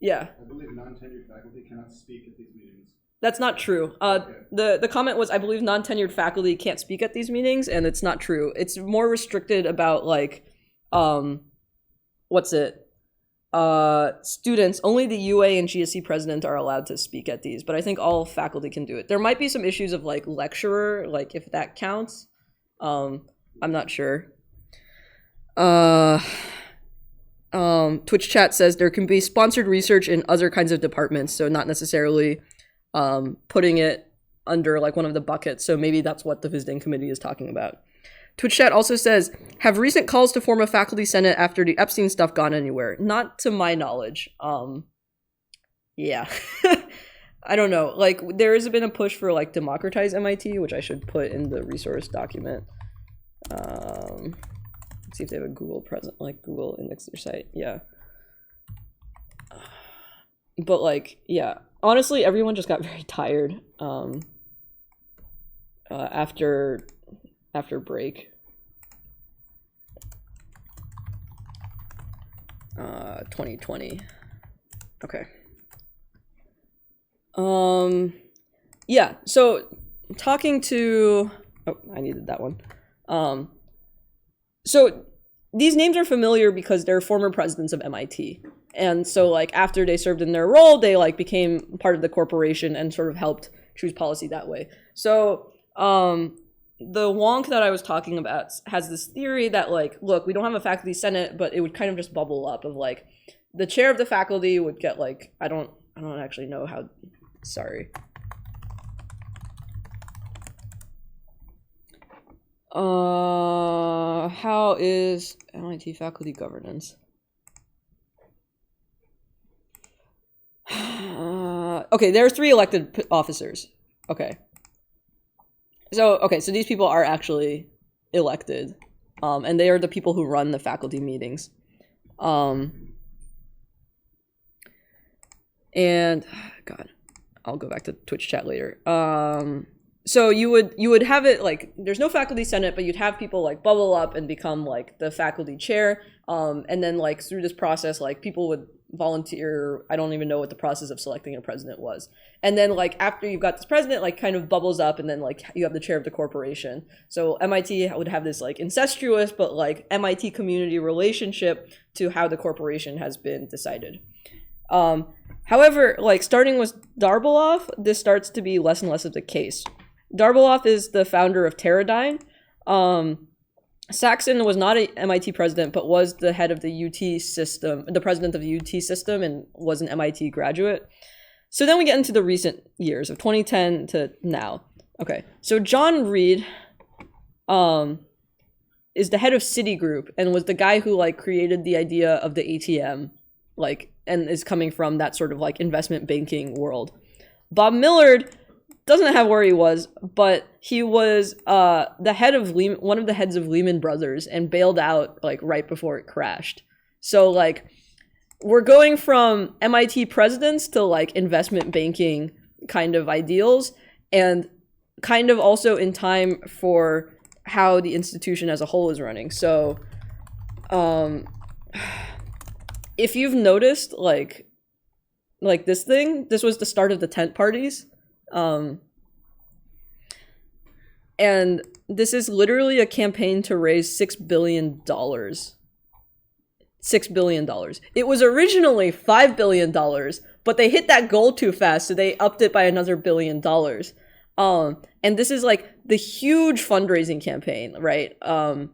Yeah. I believe non-tenured faculty cannot speak at these meetings. That's not true. The comment was, I believe non-tenured faculty can't speak at these meetings, and it's not true. It's more restricted about like, what's it? Students, only the UA and GSC president are allowed to speak at these, but I think all faculty can do it. There might be some issues of like lecturer, like if that counts. I'm not sure. Twitch chat says there can be sponsored research in other kinds of departments, so not necessarily putting it under like one of the buckets. So maybe that's what the visiting committee is talking about. Twitch chat also says, have recent calls to form a faculty senate after the Epstein stuff gone anywhere? Not to my knowledge. Yeah. I don't know. Like there has been a push for like democratize MIT, which I should put in the resource document. Let's see if they have a Google present, like Google index their site. Yeah. But like, yeah, honestly, everyone just got very tired after break. 2020. Okay. Yeah, so talking to, oh, I needed that one. So these names are familiar because they're former presidents of MIT. And so like after they served in their role, they like became part of the corporation and sort of helped choose policy that way. So the wonk that I was talking about has this theory that like, look, we don't have a faculty senate, but it would kind of just bubble up of like the chair of the faculty would get like, I don't actually know how, sorry. How is MIT faculty governance? Okay, there are 3 elected officers. Okay. So these people are actually elected, and they are the people who run the faculty meetings. And God, I'll go back to Twitch chat later. So you would have it like there's no faculty senate, but you'd have people like bubble up and become like the faculty chair. And then like through this process, like people would volunteer. I don't even know what the process of selecting a president was. And then like after you've got this president, like kind of bubbles up, and then like you have the chair of the corporation. So MIT would have this like incestuous but like MIT community relationship to how the corporation has been decided. However, like starting with Darbeloff, this starts to be less and less of the case. Darbeloff is the founder of Teradyne. Saxon was not an MIT president, but was the head of the UT system, the president of the UT system, and was an MIT graduate. So then we get into the recent years of 2010 to now. Okay, so John Reed is the head of Citigroup and was the guy who like created the idea of the ATM, like, and is coming from that sort of like investment banking world. Bob Millard doesn't have where he was, but he was the head of one of the heads of Lehman Brothers, and bailed out like right before it crashed. So like we're going from MIT presidents to like investment banking kind of ideals, and kind of also in time for how the institution as a whole is running. So if you've noticed like this was the start of the tent parties. And this is literally a campaign to raise $6 billion. $6 billion. It was originally $5 billion, but they hit that goal too fast, so they upped it by another $1 billion. And this is like the huge fundraising campaign, right? And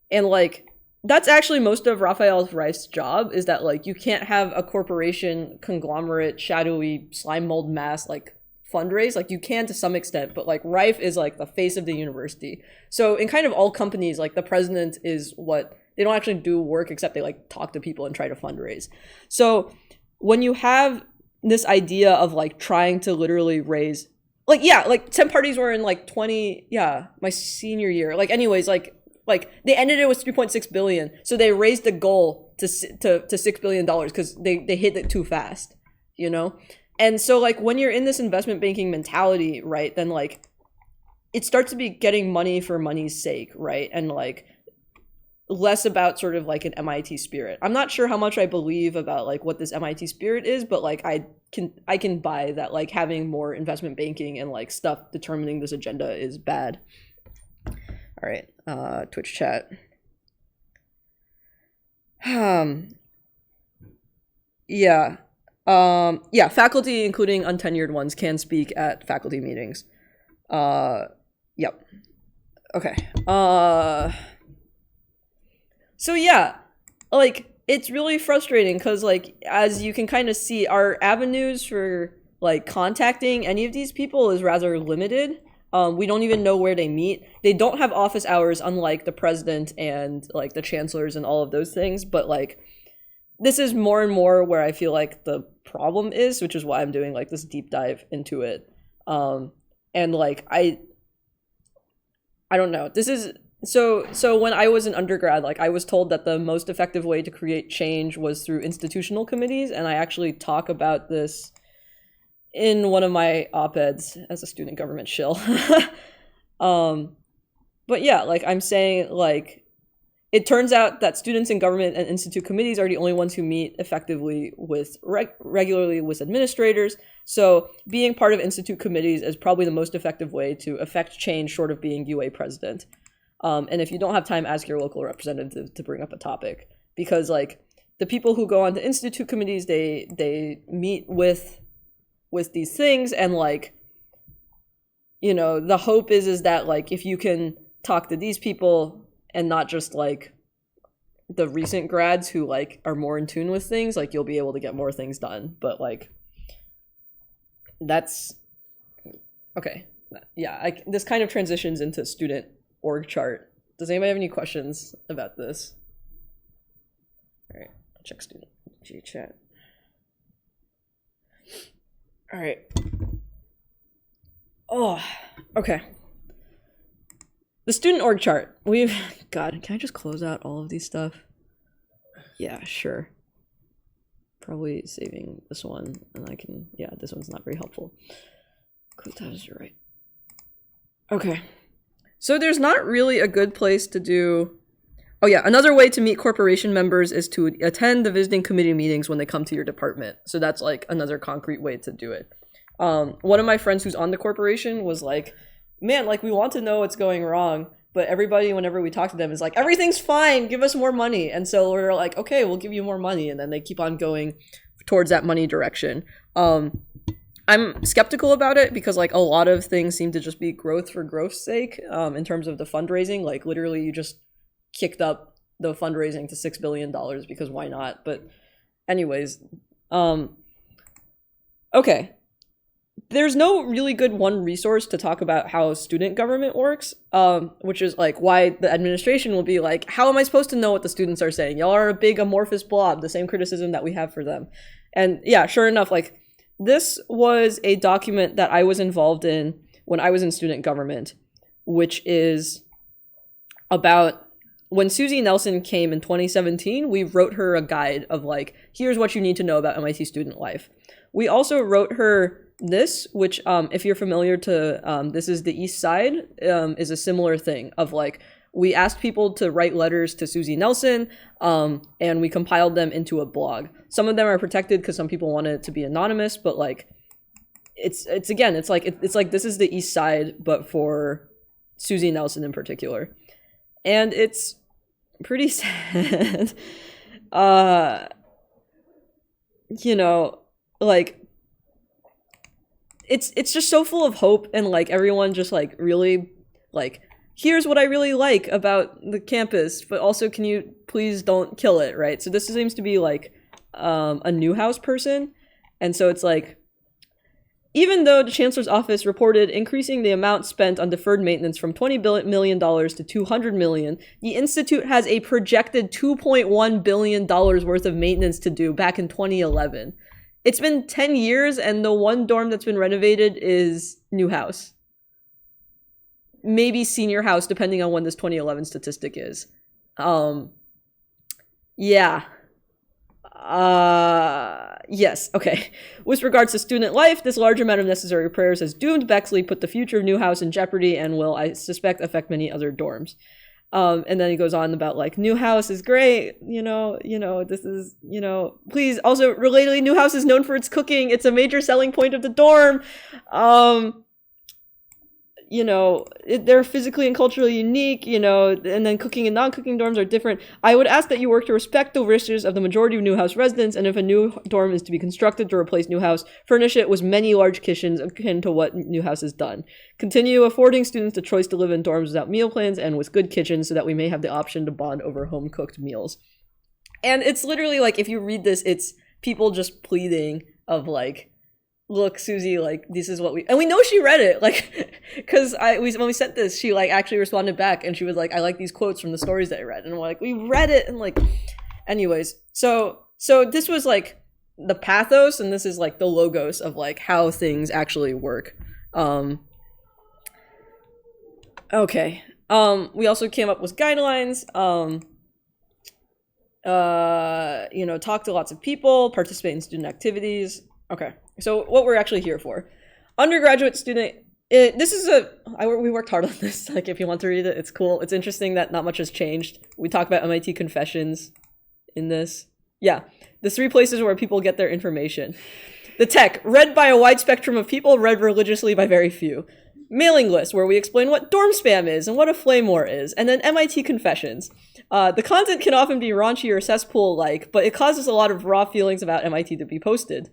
like, that's actually most of Raphael Reif's job, is that like you can't have a corporation, conglomerate, shadowy, slime mold mass like fundraise. Like you can to some extent, but like Reif is like the face of the university. So in kind of all companies, like the president is what, they don't actually do work except they like talk to people and try to fundraise. So when you have this idea of like trying to literally raise, like, yeah, like 10 parties were in like my senior year. Like anyways, like they ended it with 3.6 billion. So they raised the goal to $6 billion because they hit it too fast, you know? And so like when you're in this investment banking mentality, right, then like it starts to be getting money for money's sake, right? And like less about sort of like an MIT spirit. I'm not sure how much I believe about like what this MIT spirit is, but like I can buy that like having more investment banking and like stuff determining this agenda is bad. All right, Twitch chat. Yeah. Yeah, faculty, including untenured ones, can speak at faculty meetings. Yep. Okay. So yeah, like it's really frustrating because like as you can kind of see, our avenues for like contacting any of these people is rather limited. We don't even know where they meet. They don't have office hours, unlike the president and like the chancellors and all of those things. But like this is more and more where I feel like the problem is, which is why I'm doing like this deep dive into it. And like I don't know. This is so when I was an undergrad, like I was told that the most effective way to create change was through institutional committees, and I actually talk about this in one of my op-eds as a student government shill. But yeah, like I'm saying, like it turns out that students in government and institute committees are the only ones who meet effectively with regularly with administrators. So being part of institute committees is probably the most effective way to affect change, short of being UA president. And if you don't have time, ask your local representative to bring up a topic, because like the people who go on to institute committees, they meet with these things, and like, you know, the hope is that like if you can talk to these people and not just like the recent grads who like are more in tune with things, like you'll be able to get more things done. But like that's okay. Yeah, this kind of transitions into student org chart. Does anybody have any questions about this? All right, I'll check student G chat. All right. Oh, okay. The student org chart. God, can I just close out all of these stuff? Yeah, sure. Probably saving this one, and I can, yeah, this one's not very helpful. Close that as you're right. Okay. So there's not really a good place to do. Oh yeah, another way to meet corporation members is to attend the visiting committee meetings when they come to your department. So that's like another concrete way to do it. One of my friends who's on the corporation was like, man, like we want to know what's going wrong, but everybody, whenever we talk to them, is like, everything's fine, give us more money. And so we're like, okay, we'll give you more money. And then they keep on going towards that money direction. I'm skeptical about it because like a lot of things seem to just be growth for growth's sake, in terms of the fundraising. Like literally you just kicked up the fundraising to $6 billion because why not? But anyways, okay. There's no really good one resource to talk about how student government works, which is like why the administration will be like, how am I supposed to know what the students are saying? Y'all are a big amorphous blob, the same criticism that we have for them. And yeah, sure enough, like this was a document that I was involved in when I was in student government, which is about when Susie Nelson came in 2017, we wrote her a guide of like, here's what you need to know about MIT student life. We also wrote her this, which if you're familiar to, this is the East Side, is a similar thing of like, we asked people to write letters to Susie Nelson, and we compiled them into a blog. Some of them are protected because some people wanted it to be anonymous, but like, it's like this is the East Side, but for Susie Nelson in particular. And it's pretty sad. You know, like, it's just so full of hope, and like everyone just like really like, here's what I really like about the campus, but also can you please don't kill it, right? So this seems to be like a Newhouse person, and so it's like, even though the Chancellor's office reported increasing the amount spent on deferred maintenance from $20 million to $200 million, the Institute has a projected $2.1 billion worth of maintenance to do back in 2011. It's been 10 years, and the one dorm that's been renovated is Newhouse. Maybe senior house, depending on when this 2011 statistic is. Yeah. Yes, okay. With regards to student life, this large amount of necessary repairs has doomed Bexley, put the future of Newhouse in jeopardy, and will, I suspect, affect many other dorms. And then he goes on about like Newhouse is great, this is, please also relatedly, Newhouse is known for its cooking. It's a major selling point of the dorm. They're physically and culturally unique, and then cooking and non-cooking dorms are different. I would ask that you work to respect the wishes of the majority of Newhouse residents, and if a new dorm is to be constructed to replace Newhouse, furnish it with many large kitchens akin to what Newhouse has done. Continue affording students the choice to live in dorms without meal plans and with good kitchens so that we may have the option to bond over home-cooked meals. And it's literally like, if you read this, it's people just pleading of like, look, Susie, like, this is what and we know she read it, like, because when we sent this, she like actually responded back and she was like, I like these quotes from the stories that I read, and we're like, we read it, and like, anyways, so this was like the pathos, and this is like the logos of like how things actually work. Okay. We also came up with guidelines, talk to lots of people, participate in student activities. Okay, so what we're actually here for. Undergraduate student, we worked hard on this, like if you want to read it, it's cool. It's interesting that not much has changed. We talk about MIT confessions in this. Yeah, the 3 places where people get their information. The tech, read by a wide spectrum of people, read religiously by very few. Mailing list, where we explain what dorm spam is and what a flame war is. And then MIT confessions. The content can often be raunchy or cesspool-like, but it causes a lot of raw feelings about MIT to be posted.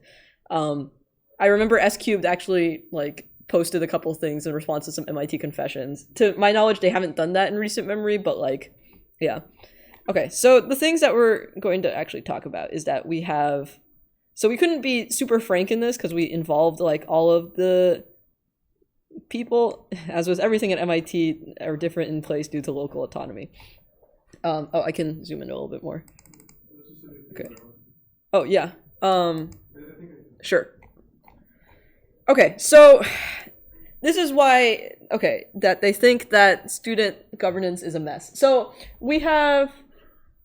I remember S-Cubed actually like posted a couple things in response to some MIT confessions. To my knowledge, they haven't done that in recent memory, but like, yeah. Okay, so the things that we're going to actually talk about is that we couldn't be super frank in this because we involved like all of the people, as with everything at MIT, are different in place due to local autonomy. I can zoom in a little bit more. Okay. Oh, yeah. Sure. Okay, so this is why, that they think that student governance is a mess. So we have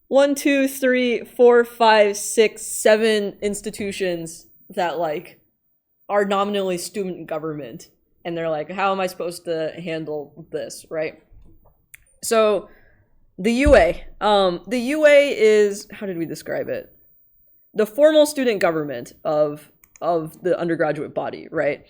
1, 2, 3, 4, 5, 6, 7 institutions that like are nominally student government. And they're like, how am I supposed to handle this, right? So the UA. The UA is, how did we describe it? The formal student government of the undergraduate body, right?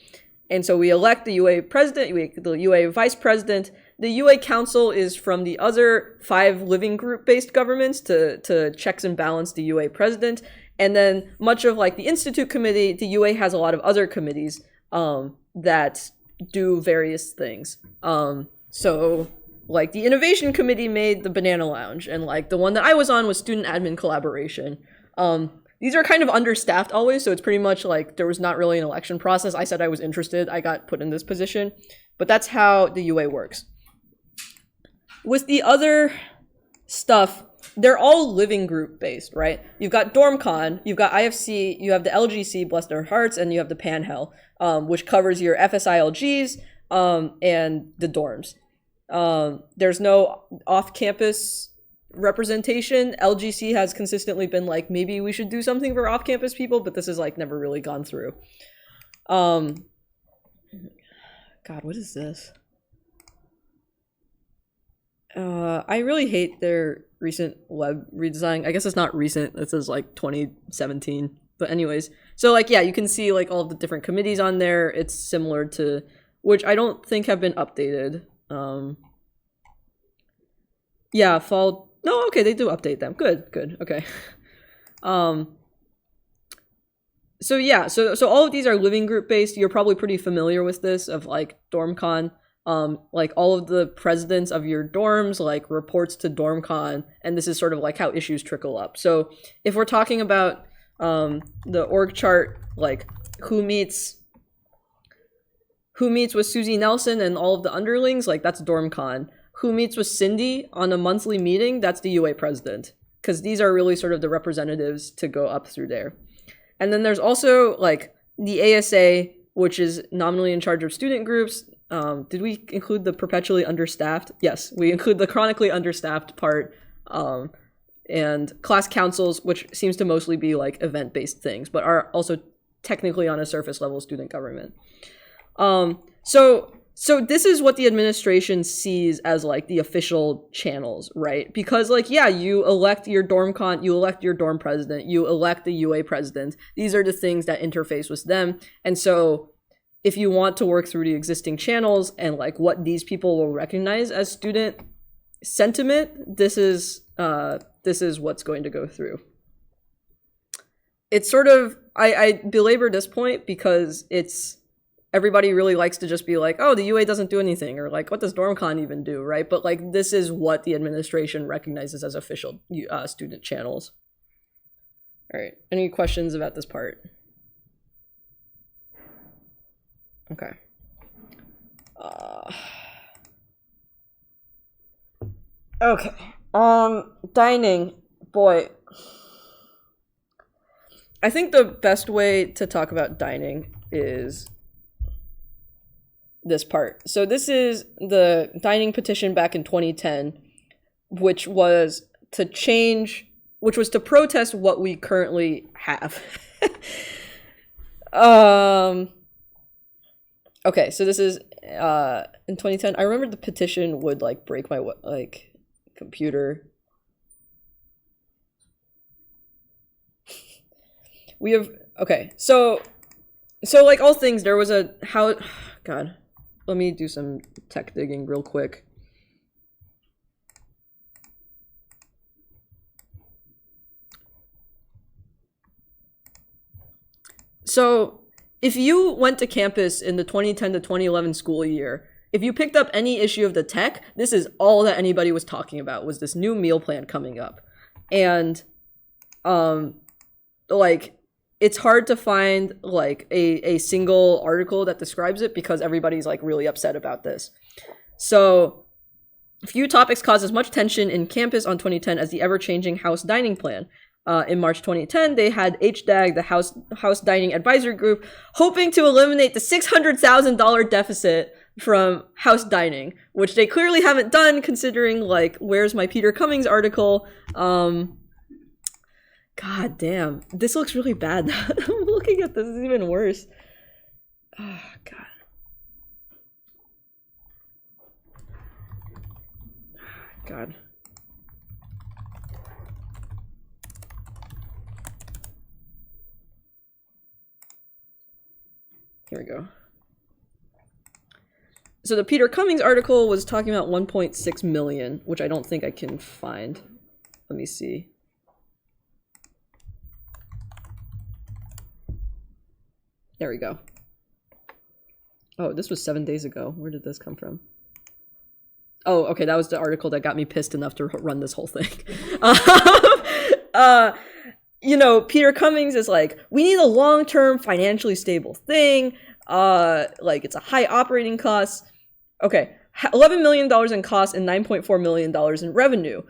And so we elect the UA president, the UA vice president. The UA council is from the other 5 living group-based governments to checks and balance the UA president. And then much of like the institute committee, the UA has a lot of other committees that do various things. So like the innovation committee made the banana lounge, and like the one that I was on was student admin collaboration. These are kind of understaffed always, so it's pretty much like there was not really an election process. I said I was interested, I got put in this position, but that's how the UA works. With the other stuff, they're all living group based, right? You've got DormCon, you've got IFC, you have the LGC, bless their hearts, and you have the Panhell, which covers your FSILGs and the dorms. There's no off-campus representation. LGC has consistently been like, maybe we should do something for off-campus people, but this has like never really gone through. God, what is this? I really hate their recent web redesign. I guess it's not recent. This is like 2017. But anyways, so like, yeah, you can see like all of the different committees on there. It's similar to, which I don't think have been updated. Yeah, fall. No, okay, they do update them. Good, okay. So yeah, so all of these are living group based. You're probably pretty familiar with this of like DormCon. Like all of the presidents of your dorms like reports to DormCon, and this is sort of like how issues trickle up. So if we're talking about the org chart, like who meets with Susie Nelson and all of the underlings, like that's DormCon. Who meets with Cindy on a monthly meeting, that's the UA president, because these are really sort of the representatives to go up through there. And then there's also like the ASA, which is nominally in charge of student groups. Did we include the perpetually understaffed? Yes, we include the chronically understaffed part, and class councils, which seems to mostly be like event-based things, but are also technically on a surface level student government. So So this is what the administration sees as like the official channels, right? Because like, yeah, you elect your you elect your dorm president, you elect the UA president. These are the things that interface with them. And so if you want to work through the existing channels and like what these people will recognize as student sentiment, this is what's going to go through. It's sort of, I belabor this point because everybody really likes to just be like, oh, the UA doesn't do anything, or like, what does DormCon even do, right? But like, this is what the administration recognizes as official student channels. All right, any questions about this part? Okay. Okay. Dining, boy. I think the best way to talk about dining is this part. So this is the dining petition back in 2010, which was to protest what we currently have. Okay, so this is in 2010. I remember the petition would like break my computer. We have, okay, so like all things, there was God, let me do some tech digging real quick. So if you went to campus in the 2010 to 2011 school year, if you picked up any issue of the tech, this is all that anybody was talking about, was this new meal plan coming up. And like, it's hard to find like a single article that describes it because everybody's like really upset about this. So few topics caused as much tension in campus on 2010 as the ever-changing house dining plan. In March 2010, they had HDAG, the House Dining Advisory Group, hoping to eliminate the $600,000 deficit from house dining, which they clearly haven't done considering like, where's my Peter Cummings article? God damn, this looks really bad. I'm looking at this, it's even worse. Oh, God. God. Here we go. So the Peter Cummings article was talking about 1.6 million, which I don't think I can find. Let me see. There we go. Oh, this was 7 days ago. Where did this come from? Oh, okay, that was the article that got me pissed enough to run this whole thing. You know, Peter Cummings is like, we need a long-term financially stable thing. Like, it's a high operating cost. Okay, $11 million in cost and $9.4 million in revenue,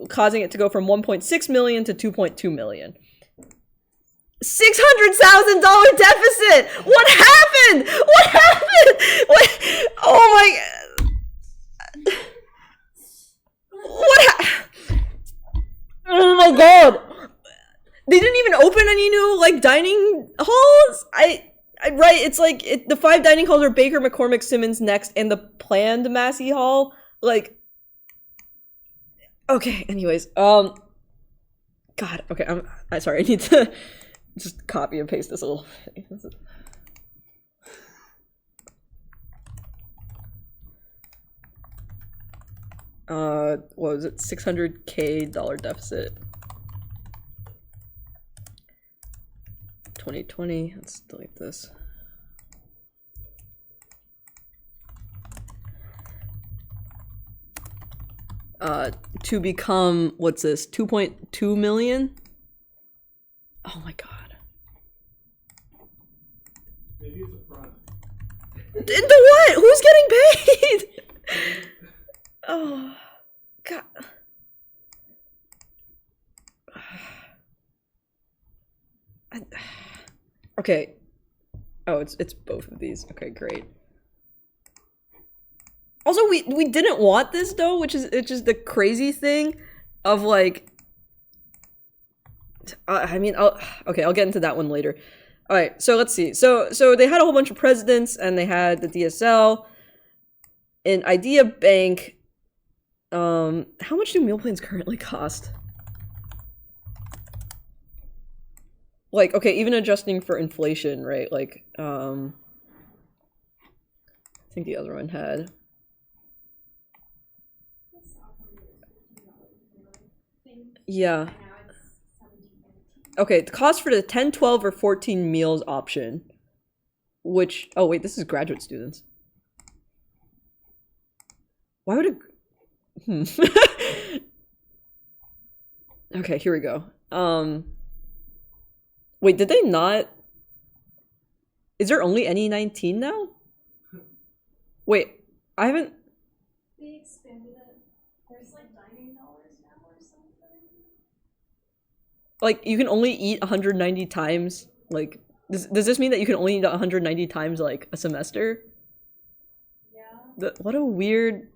causing it to go from 1.6 million to 2.2 million. $600,000 deficit! What happened? What happened? What? Oh my God. Oh my God. They didn't even open any new like dining halls. Right, it's like the 5 dining halls are Baker, McCormick, Simmons, Next, and the planned Massey Hall. Like, okay. Anyways, God. Okay, I'm sorry. I need to just copy and paste this a little bit. What was it? $600K deficit. 2020. Let's delete this. To become, what's this? 2.2 million? Oh my God. Maybe it's a front. The what? Who's getting paid? Oh, God. Okay. Oh, it's both of these. Okay, great. Also, we didn't want this though, which is the crazy thing of like. I mean, I'll get into that one later. All right, so let's see. So they had a whole bunch of presidents, and they had the DSL. in Idea Bank, how much do meal plans currently cost? Like, okay, even adjusting for inflation, right? Like, I think the other one had. Yeah. Okay, the cost for the 10, 12, or 14 meals option, which, oh wait, this is graduate students. Why would it, okay, here we go. Wait, did they not, is there only any 19 now? Wait, I haven't, They expanded it. There's like dining dollars now or something. like, you can only eat 190 times, like, does this mean that you can only eat 190 times, like, a semester? Yeah. What a weird...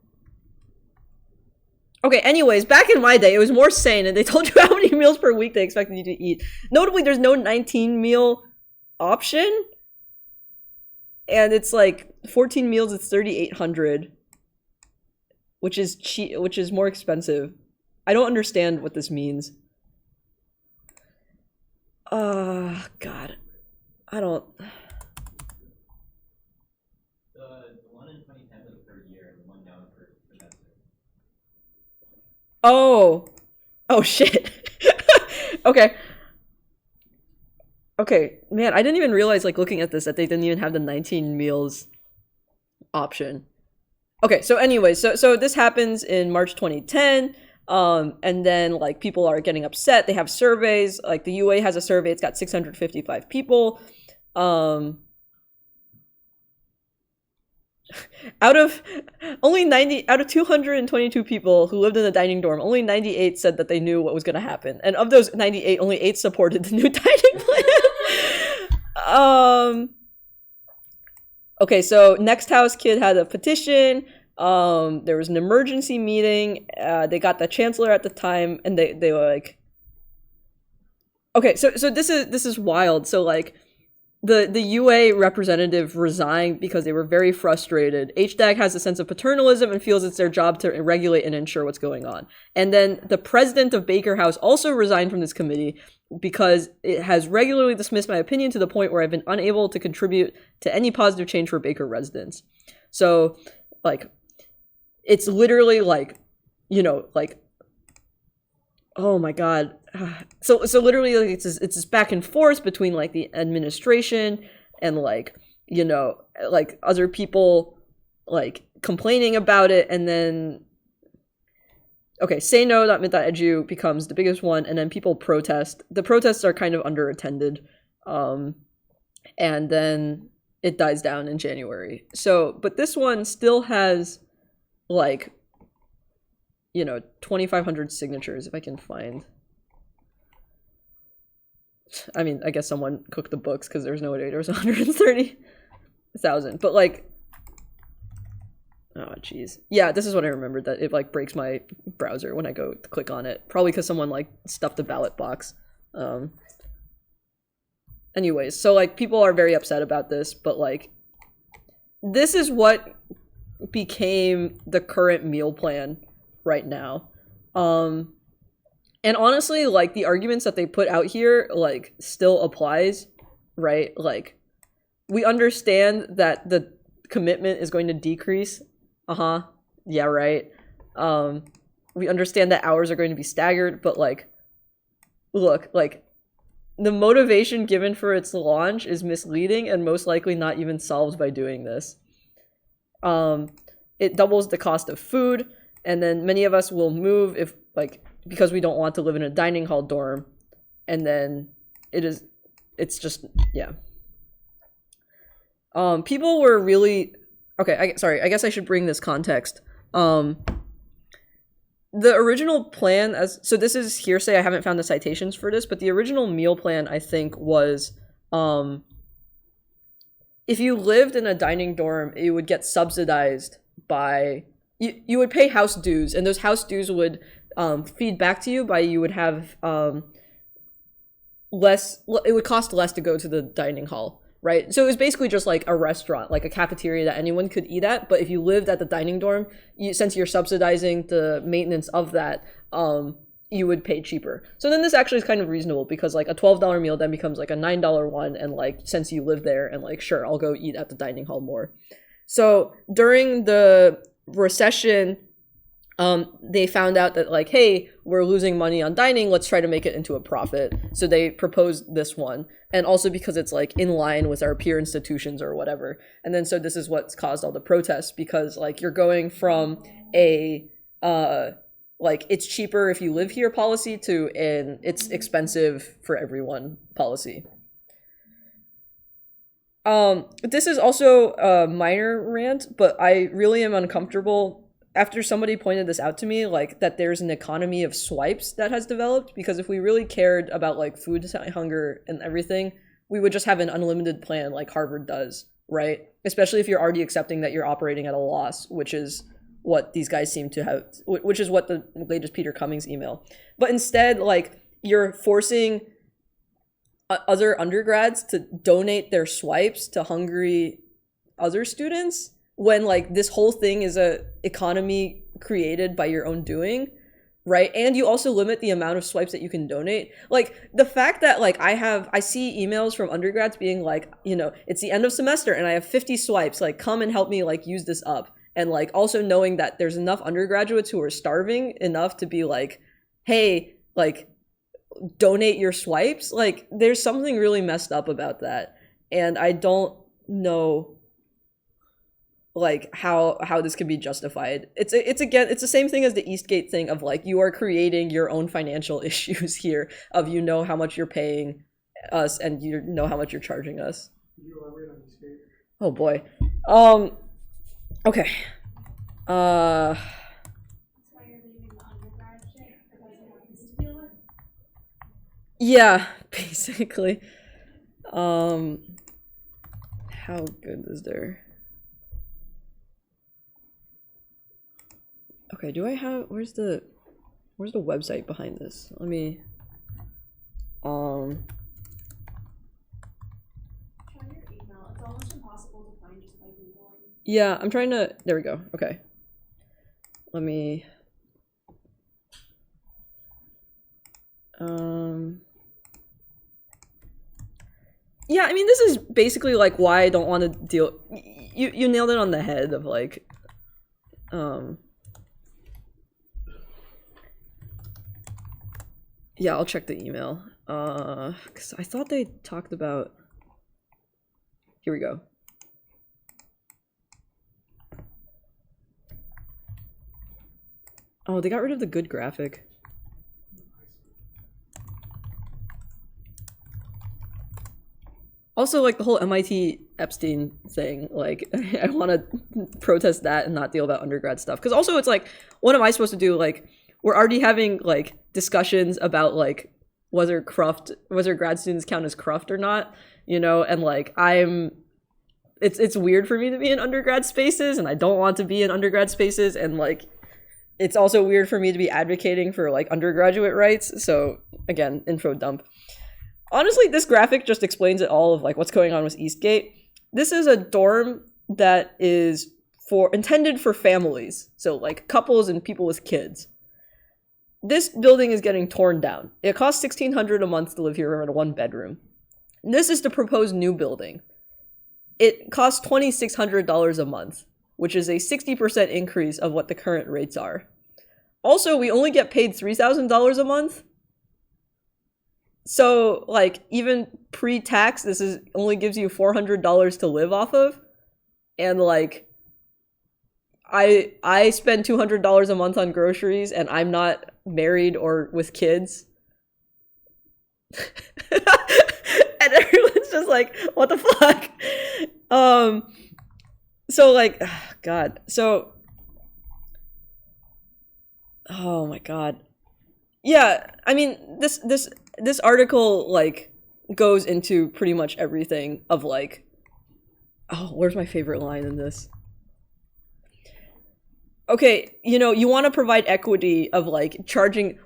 Okay, anyways, back in my day, it was more sane, and they told you how many meals per week they expected you to eat. Notably, there's no 19 meal option, and it's like 14 meals, it's 3,800, which is cheap, which is more expensive. I don't understand what this means. God, I don't. The one in 2010 was the third year, and the one down for semester. Oh shit. Okay. Okay, man, I didn't even realize, like, looking at this, that they didn't even have the 19 meals option. Okay, so anyways, so this happens in March 2010, and then, like, people are getting upset. They have surveys, like, the UA has a survey, it's got 655 people. Out of 222 people who lived in the dining dorm, only 98 said that they knew what was going to happen, and of those 98, only 8 supported the new dining plan. Okay, so Next House Kid had a petition. There was an emergency meeting. They got the chancellor at the time, and they were like, okay, so this is wild. So, like, the UA representative resigned because they were very frustrated. HDAG has a sense of paternalism and feels it's their job to regulate and ensure what's going on. And then the president of Baker House also resigned from this committee because it has regularly dismissed my opinion to the point where I've been unable to contribute to any positive change for Baker residents. So, like, it's literally like, you know, like, oh my god. So literally, like, it's this back and forth between, like, the administration and, like, you know, like, other people, like, complaining about it, and then, okay, say no.mit.edu becomes the biggest one, and then people protest. The protests are kind of underattended, and then it dies down in January. So, but this one still has, like, you know, 2,500 signatures, if I can find. I mean, I guess someone cooked the books because there's no way there was 130,000. But, like, oh, jeez. Yeah, this is what I remembered, that it, like, breaks my browser when I go to click on it. Probably because someone, like, stuffed the ballot box. Anyways, so, like, people are very upset about this, but, like, this is what became the current meal plan right now. And honestly, like, the arguments that they put out here, like, still applies, right? Like, we understand that the commitment is going to decrease. Yeah, right. We understand that hours are going to be staggered, but, like, look, like, the motivation given for its launch is misleading and most likely not even solved by doing this. It doubles the cost of food, and then many of us will move if, like, because we don't want to live in a dining hall dorm, and then it's just, yeah. People were really, okay, sorry, I guess I should bring this context. The original plan, so this is hearsay, I haven't found the citations for this, but the original meal plan, I think, was, if you lived in a dining dorm, you would get subsidized by, you would pay house dues, and those house dues would feed back to you by, you would have less, it would cost less to go to the dining hall. right? So it was basically just like a restaurant, like a cafeteria that anyone could eat at. But if you lived at the dining dorm, since you're subsidizing the maintenance of that, you would pay cheaper. So then this actually is kind of reasonable because like a $12 meal then becomes like a $9 one. And like, since you live there and like, sure, I'll go eat at the dining hall more. So during the recession, they found out that like, hey, we're losing money on dining. Let's try to make it into a profit. So they proposed this one. And also because it's like in line with our peer institutions or whatever. And then so this is what's caused all the protests because like you're going from a, like it's cheaper if you live here policy to an it's expensive for everyone policy. This is also a minor rant, but I really am uncomfortable after somebody pointed this out to me, like that there's an economy of swipes that has developed, because if we really cared about like food hunger and everything, we would just have an unlimited plan like Harvard does, right? Especially if you're already accepting that you're operating at a loss, which is what these guys seem to have, which is what the latest Peter Cummings email. But instead, like you're forcing other undergrads to donate their swipes to hungry other students when like this whole thing is a economy created by your own doing, right? And you also limit the amount of swipes that you can donate. Like the fact that like I see emails from undergrads being like, you know, it's the end of semester and I have 50 swipes, like come and help me like use this up. And like also knowing that there's enough undergraduates who are starving enough to be like, hey, like donate your swipes. Like there's something really messed up about that. And I don't know like how this can be justified. It's the same thing as the Eastgate thing of like you are creating your own financial issues here of you know how much you're paying us and you know how much you're charging us. Can you elaborate on Eastgate? Oh boy. Okay. That's why you're leaving the undergrad shit, because you have this to deal with. Yeah, basically. How good is there? Okay, do I have where's the website behind this? Let me Try your email. It's almost impossible to find just by Googling. yeah, I'm trying to there we go. Okay. Let me yeah, I mean this is basically like why I don't want to deal you nailed it on the head of like yeah, I'll check the email. Cause I thought they talked about here we go. Oh, they got rid of the good graphic. Also, like the whole MIT Epstein thing, like I want to protest that and not deal about undergrad stuff. Because also, it's like, what am I supposed to do? Like, we're already having like discussions about like whether grad students count as cruft or not, you know, and like it's weird for me to be in undergrad spaces, and I don't want to be in undergrad spaces, and like it's also weird for me to be advocating for like undergraduate rights. So again, info dump. Honestly, this graphic just explains it all of like what's going on with Eastgate. This is a dorm that is intended for families, so like couples and people with kids. This building is getting torn down. It costs $1,600 a month to live here in a 1-bedroom. This is the proposed new building. It costs $2,600 a month, which is a 60% increase of what the current rates are. Also, we only get paid $3,000 a month. So, like, even pre-tax, this is only gives you $400 to live off of. And, like, I spend $200 a month on groceries, and I'm not married or with kids. And everyone's just like, what the fuck? So, like, God. So, oh my God. Yeah, I mean, this article, like, goes into pretty much everything of, like, oh, where's my favorite line in this? Okay, you know, you want to provide equity of, like,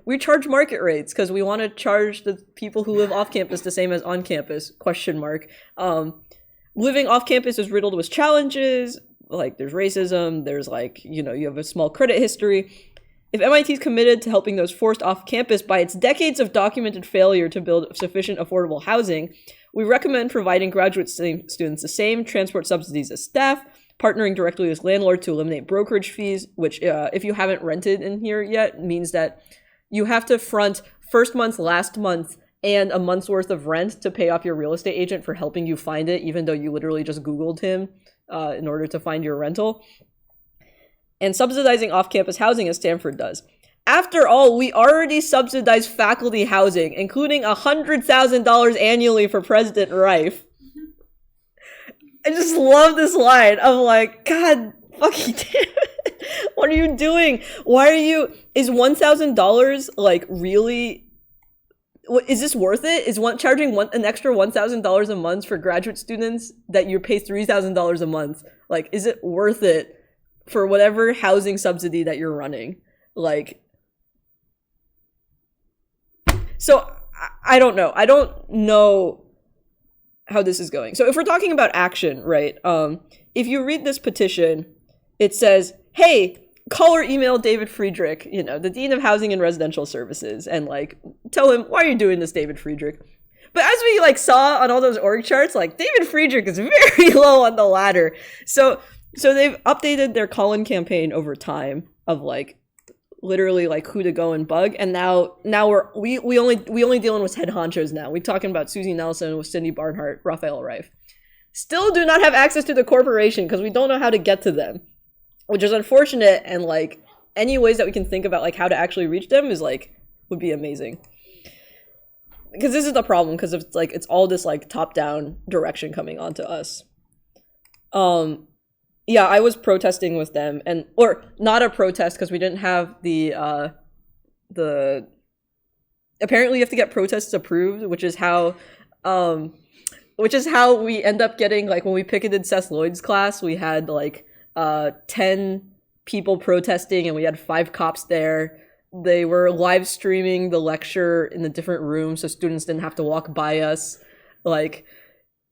we charge market rates because we want to charge the people who live off campus the same as on campus, question mark. living off campus is riddled with challenges, like there's racism, there's like, you know, you have a small credit history. If MIT is committed to helping those forced off campus by its decades of documented failure to build sufficient affordable housing, we recommend providing graduate students the same transport subsidies as staff, partnering directly with landlords to eliminate brokerage fees, which if you haven't rented in here yet, means that you have to front first month, last month, and a month's worth of rent to pay off your real estate agent for helping you find it, even though you literally just Googled him in order to find your rental. And subsidizing off-campus housing as Stanford does. After all, we already subsidize faculty housing, including $100,000 annually for President Rife. I just love this line. I'm like, God fucking damn it. What are you doing? Why are you... Is $1,000, like, really... Is this worth it? Is charging an extra $1,000 a month for graduate students that you pay $3,000 a month? Like, is it worth it for whatever housing subsidy that you're running? Like... So, I don't know. I don't know how this is going. So if we're talking about action, right? If you read this petition, it says, hey, call or email David Friedrich, you know, the Dean of Housing and Residential Services, and like, tell him, why are you doing this, David Friedrich? But as we like saw on all those org charts, like David Friedrich is very low on the ladder. So they've updated their call-in campaign over time of like, literally like who to go and bug, and now we only dealing with head honchos now. We're talking about Susie Nelson with Cindy Barnhart, Raphael Reif. Still do not have access to the corporation because we don't know how to get to them, which is unfortunate. And like any ways that we can think about like how to actually reach them is like would be amazing. Because this is the problem, because it's like it's all this like top down direction coming onto us. Yeah, I was protesting with them, or not a protest because we didn't have the apparently you have to get protests approved, which is how we end up getting, like when we picketed Seth Lloyd's class, we had like 10 people protesting and we had 5 cops there. They were live streaming the lecture in a different room so students didn't have to walk by us. Like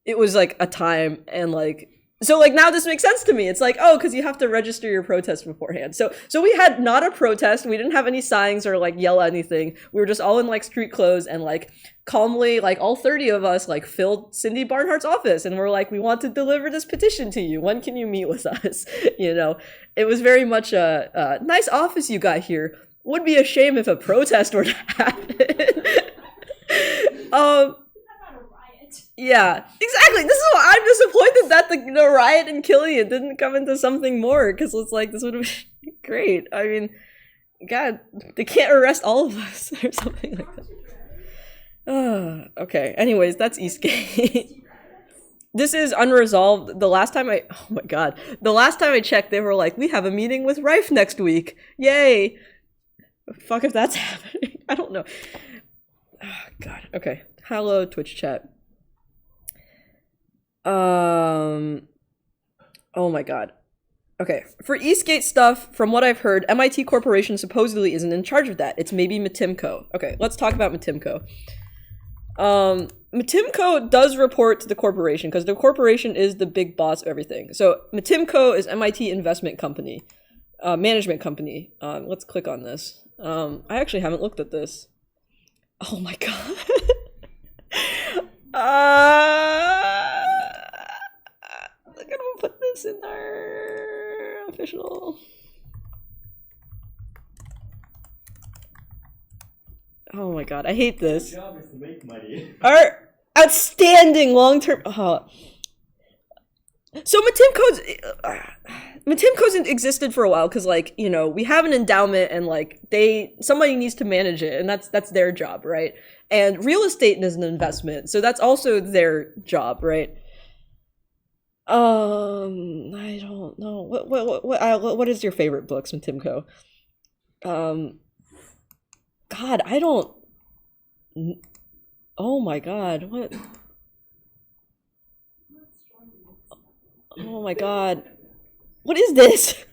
it was like a time, and like so like now this makes sense to me. It's like, oh, because you have to register your protest beforehand. So we had not a protest. We didn't have any signs or like yell anything. We were just all in like street clothes and like calmly, like all 30 of us like filled Cindy Barnhart's office and we're like, we want to deliver this petition to you. When can you meet with us? You know, it was very much a nice office you got here. Would be a shame if a protest were to happen. Yeah, exactly. This is why I'm disappointed that the riot in Killian didn't come into something more, because it's like, this would have been great. I mean, God, they can't arrest all of us or something like that. Okay, anyways, that's Eastgate. This is unresolved. The last time I checked, they were like, we have a meeting with Rife next week. Yay. Fuck if that's happening. I don't know. Oh, God. Okay. Hello, Twitch chat. Oh my God. Okay. For Eastgate stuff, from what I've heard, MIT Corporation supposedly isn't in charge of that. It's maybe Matimco. Okay, let's talk about Matimco. Matimco does report to the corporation because the corporation is the big boss of everything. So Matimco is MIT investment company, management company. Let's click on this. I actually haven't looked at this. Oh my God. I'm gonna put this in our official. Oh my God, I hate this. Our job is to make money. Our outstanding long-term. So Matimco's existed for a while because, like, you know, we have an endowment and like somebody needs to manage it, and that's their job, right? And real estate is an investment, so that's also their job, right? I don't know. What is your favorite books, Matimco? God, I don't. Oh my God, what? Oh my God, what is this?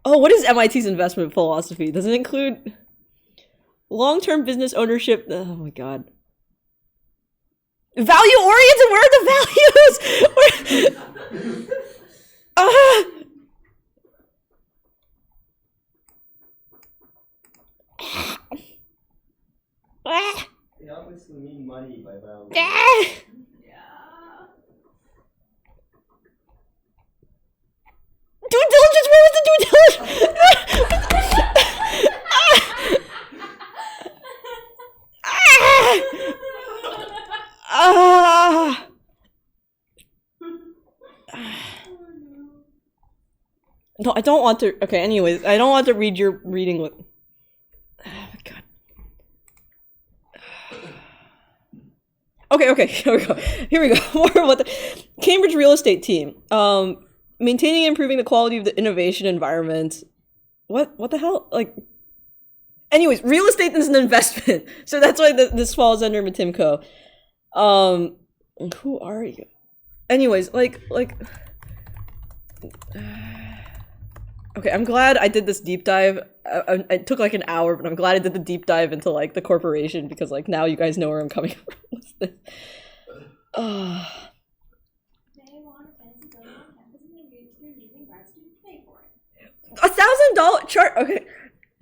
Oh, what is MIT's investment philosophy? Does it include long-term business ownership? Oh my God. Value oriented. Where are the values? They obviously mean money by value. Yeah. Due diligence. Where was the due diligence? No, I don't want to. Okay, anyways, I don't want to read your reading. Oh my god. Okay, here we go. More about the Cambridge real estate team. Maintaining and improving the quality of the innovation environment. What the hell? Like, anyways, real estate is an investment, so that's why this falls under Matimco. Who are you? Anyways, like. Okay, I'm glad I did this deep dive. It took like an hour, but I'm glad I did the deep dive into like the corporation because like now you guys know where I'm coming from with this. They want a fancy building on campus and they're using grad students to pay for it. $1,000 okay,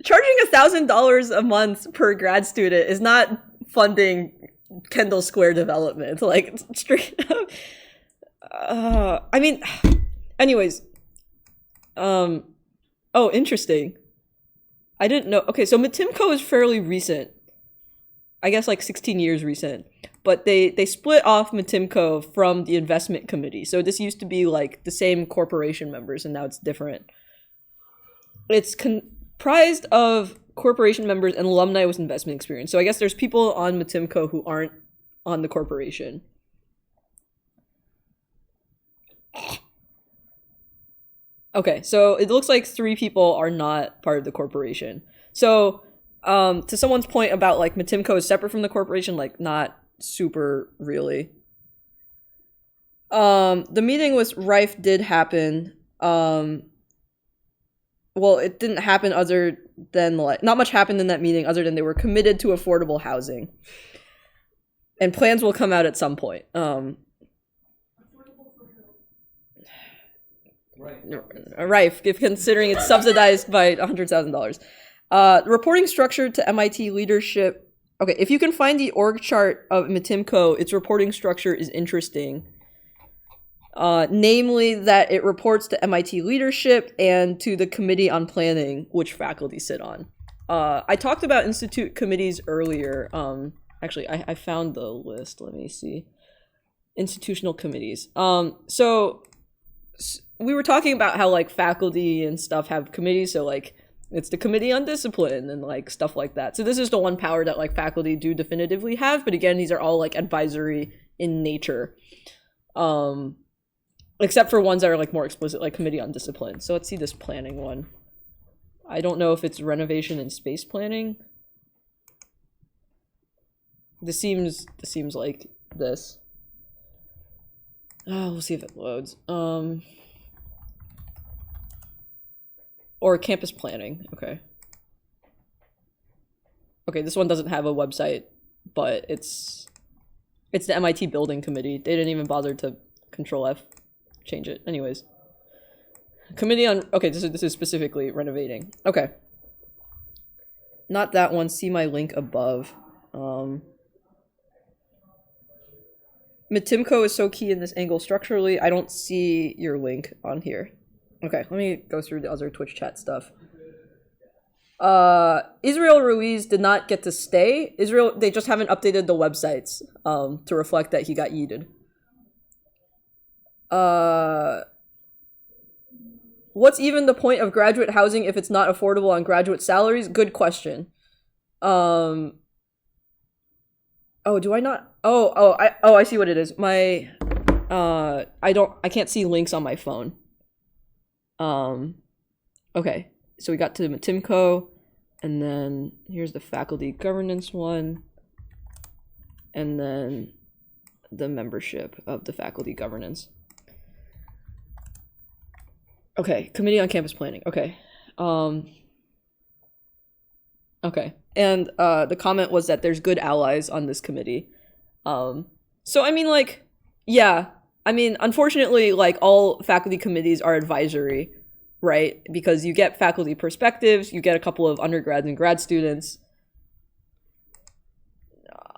charging $1,000 a month per grad student is not funding Kendall Square development. Like straight up. I mean, anyways. Oh, interesting. I didn't know. Okay, so Matimco is fairly recent. I guess like 16 years recent. But they split off Matimco from the investment committee. So this used to be like the same corporation members and now it's different. It's comprised of corporation members and alumni with investment experience. So I guess there's people on Matimco who aren't on the corporation. Okay, so it looks like 3 people are not part of the corporation. So, to someone's point about like Matimco is separate from the corporation, like not super really. The meeting with Rife did happen. Well, it didn't happen other than like not much happened in that meeting other than they were committed to affordable housing. And plans will come out at some point. Rife, if considering it's subsidized by $100,000. Reporting structure to MIT leadership. Okay, if you can find the org chart of Matimco, its reporting structure is interesting. Namely that it reports to MIT leadership and to the Committee on Planning, which faculty sit on. I talked about institute committees earlier. Actually, I found the list. Let me see. Institutional committees. So we were talking about how like faculty and stuff have committees, so like it's the Committee on Discipline and like stuff like that. So this is the one power that like faculty do definitively have, but again, these are all like advisory in nature. Except for ones that are like more explicit, like Committee on Discipline. So let's see this planning one. I don't know if it's renovation and space planning. This seems like this. Oh, we'll see if it loads. Or campus planning. Okay. Okay, this one doesn't have a website, but it's the MIT building committee. They didn't even bother to Control F change it. Anyways. Committee on okay, this is specifically renovating. Okay. Not that one. See my link above. Matimco is so key in this angle structurally. I don't see your link on here. Okay, let me go through the other Twitch chat stuff. Israel Ruiz did not get to stay. They just haven't updated the websites to reflect that he got yeeted. What's even the point of graduate housing if it's not affordable on graduate salaries? Good question. Oh, do I not? I see what it is. My, I can't see links on my phone. Okay, so we got to Matimco, and then here's the faculty governance one, and then the membership of the faculty governance. Okay, Committee on Campus Planning. Okay. Okay. And the comment was that there's good allies on this committee. So, I mean, like, yeah. I mean, unfortunately, like, all faculty committees are advisory, right? Because you get faculty perspectives, you get a couple of undergrads and grad students.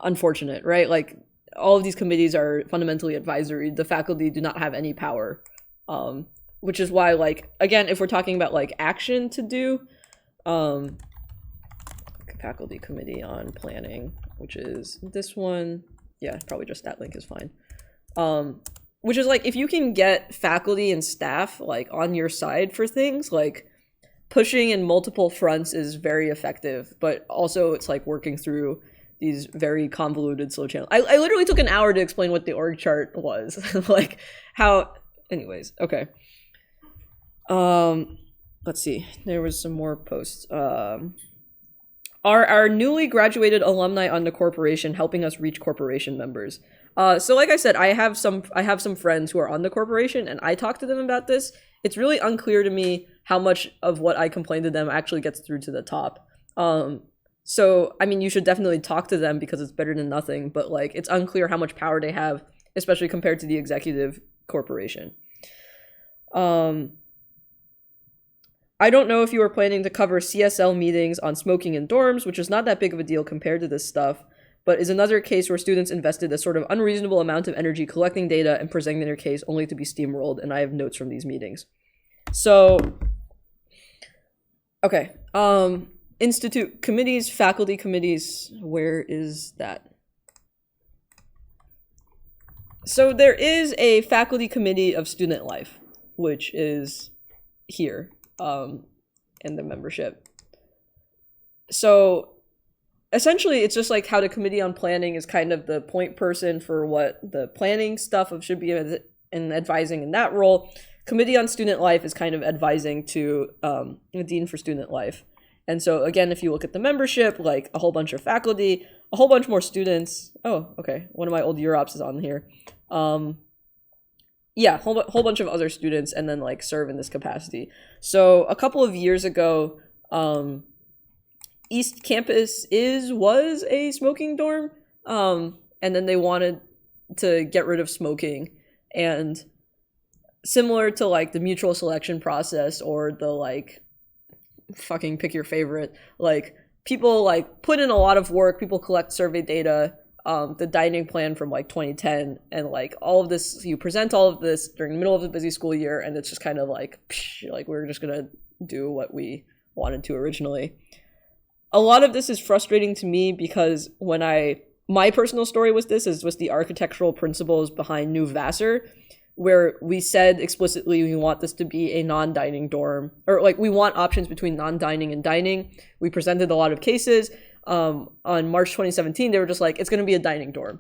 Unfortunate, right? Like, all of these committees are fundamentally advisory. The faculty do not have any power. Which is why, like, again, if we're talking about, like, action to do, faculty committee on planning, which is this one. Yeah, probably just that link is fine. Which is like, if you can get faculty and staff like on your side for things, like pushing in multiple fronts is very effective, but also it's like working through these very convoluted slow channels. I literally took an hour to explain what the org chart was. Like how, anyways, okay. Let's see, there was some more posts. Are our newly graduated alumni on the corporation helping us reach corporation members? So like I said, I have some friends who are on the corporation, and I talked to them about this. It's really unclear to me how much of what I complain to them actually gets through to the top. So I mean, you should definitely talk to them because it's better than nothing. But like, it's unclear how much power they have, especially compared to the executive corporation. I don't know if you were planning to cover CSL meetings on smoking in dorms, which is not that big of a deal compared to this stuff, but is another case where students invested a sort of unreasonable amount of energy collecting data and presenting their case only to be steamrolled, and I have notes from these meetings. So, okay. Institute committees, faculty committees, where is that? So there is a faculty committee of student life, which is here. In the membership. So essentially it's just like how the committee on planning is kind of the point person for what the planning stuff of should be and advising in that role. Committee on student life is kind of advising to the dean for student life. And so again, if you look at the membership, like a whole bunch of faculty, a whole bunch more students. Oh, okay. One of my old UROPs is on here. Yeah, whole bunch of other students, and then like serve in this capacity. So a couple of years ago, East Campus was a smoking dorm, and then they wanted to get rid of smoking, and similar to like the mutual selection process or the like fucking pick your favorite, like people like put in a lot of work, people collect survey data. The dining plan from like 2010, and like all of this, you present all of this during the middle of a busy school year, and it's just kind of like, psh, like we're just gonna do what we wanted to originally. A lot of this is frustrating to me because my personal story was the architectural principles behind New Vassar, where we said explicitly we want this to be a non-dining dorm, or like we want options between non-dining and dining. We presented a lot of cases. On March 2017, they were just like, it's going to be a dining dorm.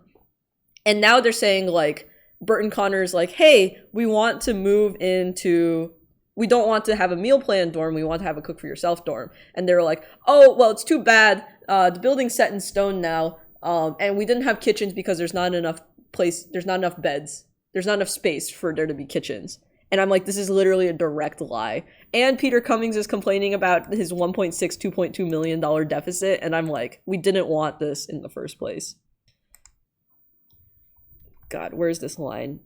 And now they're saying like, Burton Connor's like, hey, we don't want to have a meal plan dorm. We want to have a cook for yourself dorm. And they were like, oh, well, it's too bad. The building's set in stone now. And we didn't have kitchens because there's not enough beds. There's not enough space for there to be kitchens. And I'm like, this is literally a direct lie. And Peter Cummings is complaining about his $2.2 million deficit. And I'm like, we didn't want this in the first place. God, where's this line?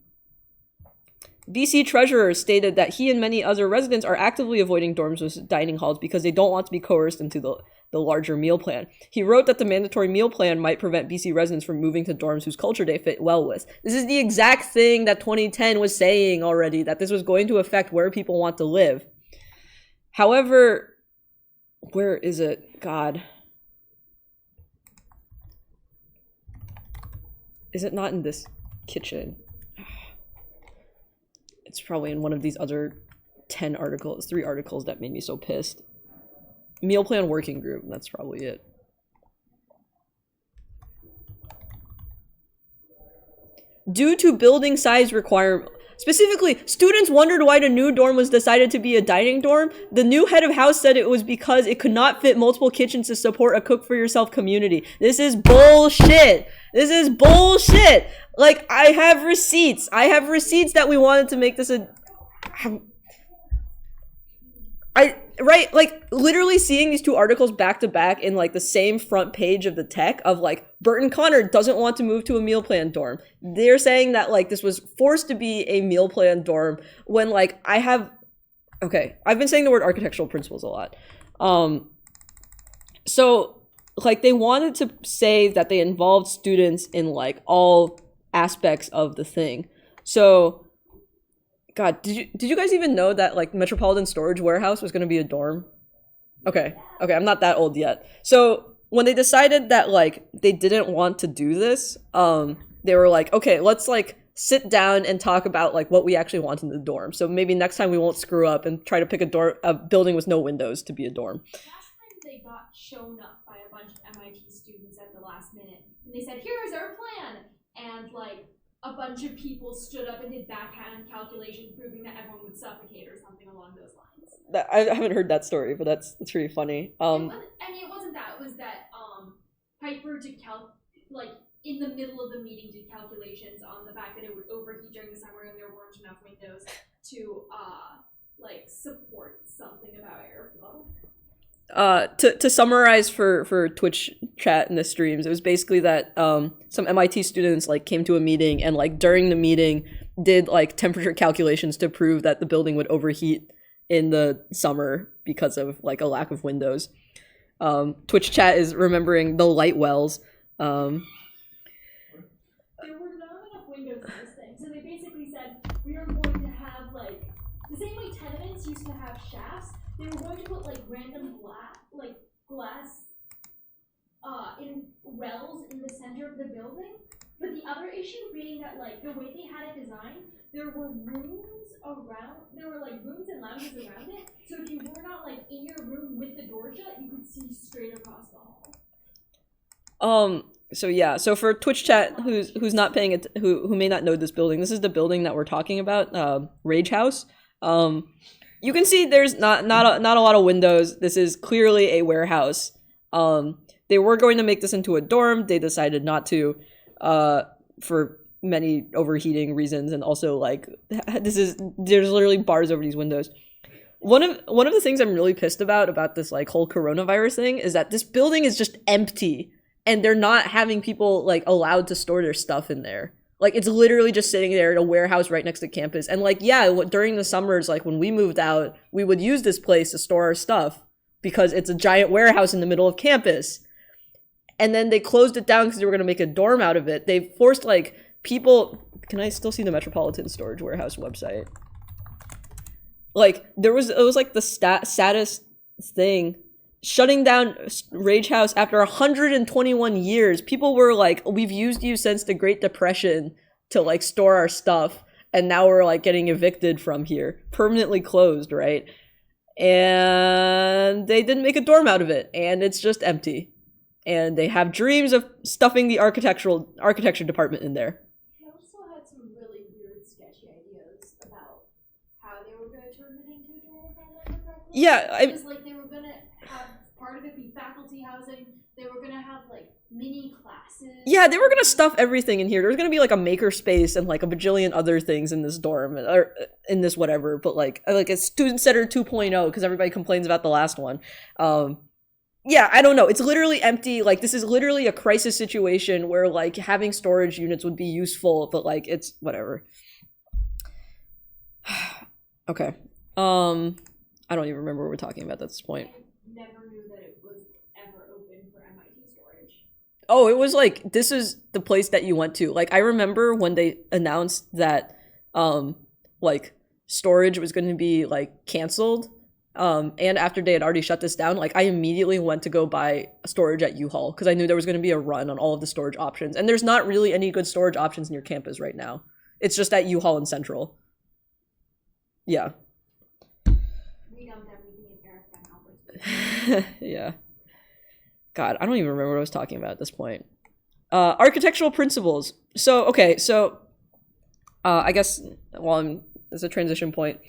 BC Treasurer stated that he and many other residents are actively avoiding dorms with dining halls because they don't want to be coerced into the larger meal plan. He wrote that the mandatory meal plan might prevent BC residents from moving to dorms whose culture they fit well with. This is the exact thing that 2010 was saying already, that this was going to affect where people want to live. However, where is it? God. Is it not in this kitchen? It's probably in one of these other 3 articles that made me so pissed. Meal plan working group, that's probably it. Due to building size requirement, specifically, students wondered why the new dorm was decided to be a dining dorm. The new head of house said it was because it could not fit multiple kitchens to support a cook for yourself community. This is bullshit. This is bullshit. Like, I have receipts. That we wanted to make this right, like, literally seeing these 2 articles back to back in, like, the same front page of the tech of, like, Burton Connor doesn't want to move to a meal plan dorm. They're saying that like this was forced to be a meal plan dorm when like I've been saying the word architectural principles a lot. So like they wanted to say that they involved students in like all aspects of the thing. So God, did you guys even know that like Metropolitan Storage Warehouse was going to be a dorm? Okay, I'm not that old yet. So when they decided that like they didn't want to do this, they were like, okay, let's like sit down and talk about like what we actually want in the dorm. So maybe next time we won't screw up and try to pick a building with no windows to be a dorm. Last time they got shown up by a bunch of MIT students at the last minute, and they said, "Here's our plan," and like a bunch of people stood up and did backhand calculations proving that everyone would suffocate or something along those lines. I haven't heard that story, but that's pretty funny. It wasn't that. It was that Piper did in the middle of the meeting did calculations on the fact that it would overheat during the summer and there weren't enough windows to support something about airflow. To summarize for Twitch chat in the streams, it was basically that some MIT students like came to a meeting and like during the meeting did like temperature calculations to prove that the building would overheat in the summer because of like a lack of windows. Twitch chat is remembering the light wells. There were not enough windows in this thing, so they basically said we are going to have like the same way tenements used to have shafts. They were going to put like random glass in wells in the center of the building. But the other issue being that like the way they had it designed, there were rooms and lounges around it. So if you were not like in your room with the door shut, you could see straight across the hall. So for Twitch chat who's not paying it, who may not know this building, this is the building that we're talking about, Rage House. You can see there's not a lot of windows. This is clearly a warehouse. They were going to make this into a dorm. They decided not to, for many overheating reasons, and also like there's literally bars over these windows. One of the things I'm really pissed about this like whole coronavirus thing is that this building is just empty, and they're not having people like allowed to store their stuff in there. Like, it's literally just sitting there in a warehouse right next to campus. And like, yeah, during the summers, like when we moved out, we would use this place to store our stuff because it's a giant warehouse in the middle of campus. And then they closed it down because they were going to make a dorm out of it. They forced like people. Can I still see the Metropolitan Storage Warehouse website? Like it was like the saddest thing. Shutting down Rage House after 121 years. People were like, we've used you since the Great Depression to like store our stuff, and now we're like getting evicted from here. Permanently closed, right? And they didn't make a dorm out of it, and it's just empty. And they have dreams of stuffing the architecture department in there. They also had some really weird, sketchy ideas about how they were going to turn it into a dorm, if I remember correctly. Yeah, It was like they were going to have part of it be faculty housing. They were going to have like mini classes. Yeah, they were going to stuff everything in here. There was going to be like a maker space and like a bajillion other things in this dorm, or in this whatever, but like a student center 2.0 because everybody complains about the last one. Yeah, I don't know. It's literally empty. Like, this is literally a crisis situation where like having storage units would be useful, but like it's whatever. Okay. I don't even remember what we're talking about at this point. I never knew that it was ever open for MIT storage. Oh, it was like, this is the place that you went to. Like, I remember when they announced that like storage was going to be like canceled. And after they had already shut this down, like I immediately went to go buy storage at U-Haul because I knew there was going to be a run on all of the storage options. And there's not really any good storage options near campus right now. It's just at U-Haul and Central. Yeah. We dumped everything in Eric and Albert's. Yeah. God, I don't even remember what I was talking about at this point. Architectural principles. So, okay, I guess there's a transition point.